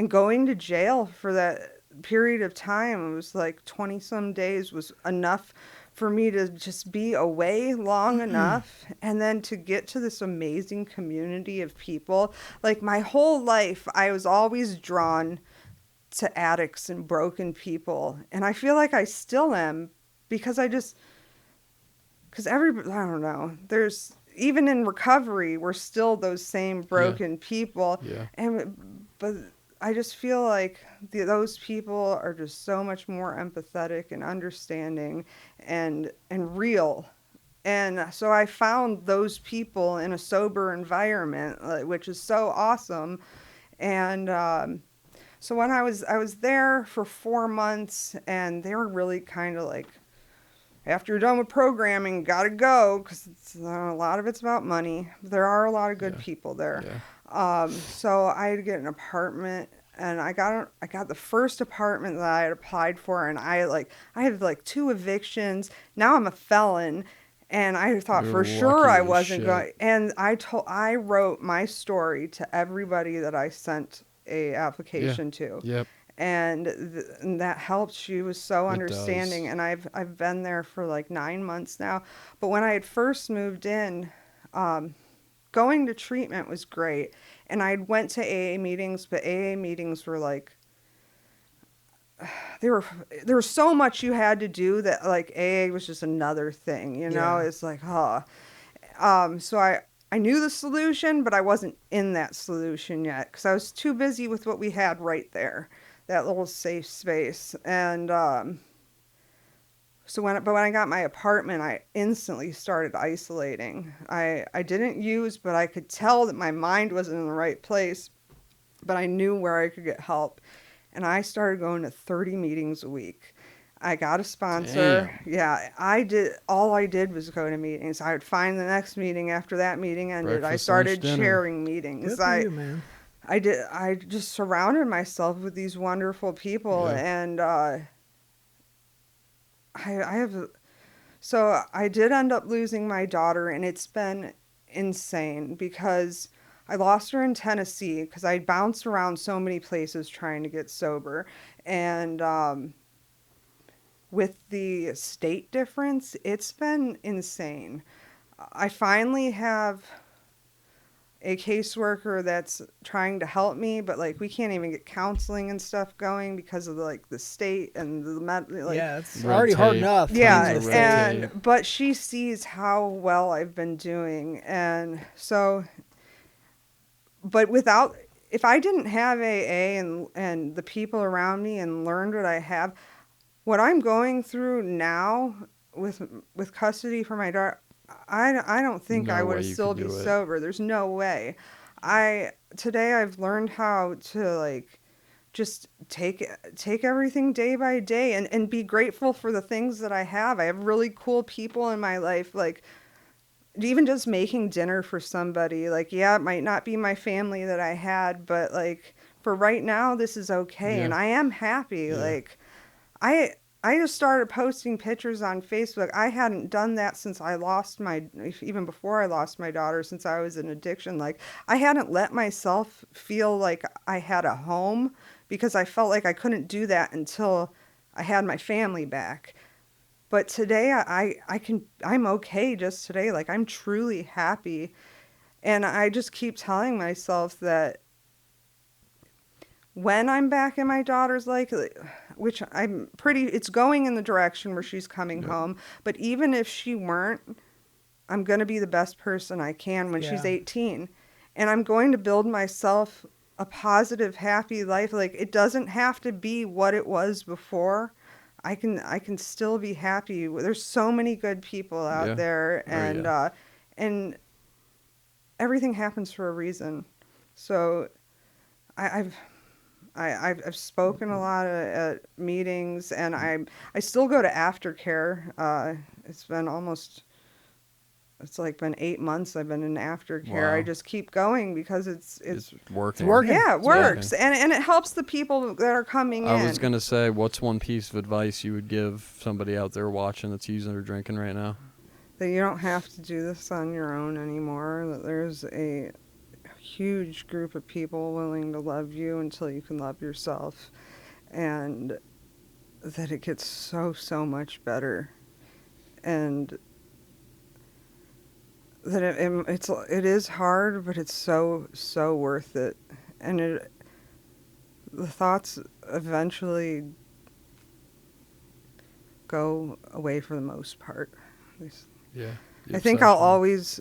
going to jail for that period of time, it was like 20 some days, was enough for me to just be away long enough, and then to get to this amazing community of people. Like my whole life I was always drawn to addicts and broken people, and I feel like I still am, because I don't know, there's even in recovery we're still those same broken people. Yeah. But I just feel like those people are just so much more empathetic and understanding and real. And so I found those people in a sober environment, which is so awesome. And so when I was there for 4 months, and they were really kind of like, after you're done with programming, gotta go, because a lot of it's about money. There are a lot of good people there. Yeah. So I had to get an apartment, and I got the first apartment that I had applied for, and I had like 2 evictions. Now I'm a felon, and I thought You're for sure lucky I as wasn't shit. going. And I wrote my story to everybody that I sent a application to. Yep. And that helped. She was so It understanding, does. and I've been there for like 9 months now. But when I had first moved in, going to treatment was great, and I went to AA meetings, but AA meetings were like, there was so much you had to do that like AA was just another thing, you know. Yeah. It's like, so I knew the solution, but I wasn't in that solution yet, because I was too busy with what we had right there, that little safe space. And but when I got my apartment, I instantly started isolating. I didn't use, but I could tell that my mind wasn't in the right place, but I knew where I could get help. And I started going to 30 meetings a week. I got a sponsor. Damn. Yeah, all I did was go to meetings. I would find the next meeting after that meeting ended. I Breakfast, started lunch, dinner. chairing meetings. Good for you, man. I just surrounded myself with these wonderful people. Yeah. And so I did end up losing my daughter, and it's been insane, because I lost her in Tennessee, because I bounced around so many places trying to get sober. And with the state difference, it's been insane. I finally have a caseworker that's trying to help me, but like we can't even get counseling and stuff going because of the state and Yeah, it's Red already hard tape. enough. yeah, Tons of red tape. but she sees how well I've been doing, and so, but if I didn't have AA and the people around me and learned what I have, what I'm going through now with custody for my daughter, I don't think I No would way you still could be do it. sober. There's no way. Today I've learned how to like just take everything day by day, and be grateful for the things that I have. I have really cool people in my life, like even just making dinner for somebody. Like, yeah, it might not be my family that I had, but like for right now this is okay, and Yeah. I am happy. Yeah. Like I just started posting pictures on Facebook. I hadn't done that since even before I lost my daughter, since I was in addiction. Like, I hadn't let myself feel like I had a home, because I felt like I couldn't do that until I had my family back. But today I'm okay just today. Like, I'm truly happy. And I just keep telling myself that when I'm back in my daughter's life, which it's going in the direction where she's coming home. But even if she weren't, I'm going to be the best person I can when she's 18. And I'm going to build myself a positive, happy life. Like, it doesn't have to be what it was before. I can still be happy. There's so many good people out Yeah. there, Oh, and yeah. and everything happens for a reason. So I, I've I've spoken a lot at meetings, and I still go to aftercare. It's been almost it's like been 8 months I've been in aftercare. I Wow. just keep going because it's It's working. working. yeah, it It's works, working. and it helps the people that are coming I in. was gonna say, what's one piece of advice you would give somebody out there watching that's using or drinking right now? That you don't have to do this on your own anymore. That there's a huge group of people willing to love you until you can love yourself, and that it gets so much better, and that it is hard, but it's so worth it, and the thoughts eventually go away for the most part. Yeah. I think I'll always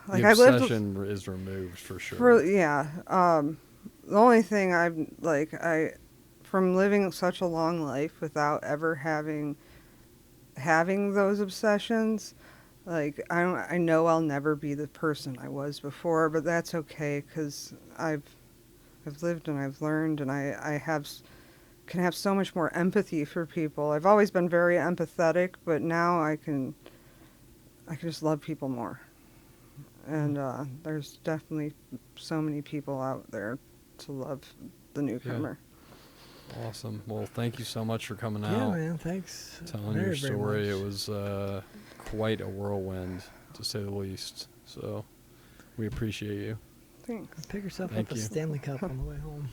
like The I lived obsession is removed for sure. for yeah. The only thing I've like I from living such a long life without ever having those obsessions, like I know I'll never be the person I was before, but that's okay because I've lived and I've learned, and can have so much more empathy for people. I've always been very empathetic, but now I can just love people more. And there's definitely so many people out there to love the newcomer. Awesome. Well, thank you so much for coming Yeah, out, man. Thanks. telling very, your very story. It much. was quite a whirlwind, to say the least. So we appreciate you. Thanks. Pick yourself Thank up a you. Stanley Cup on the way home.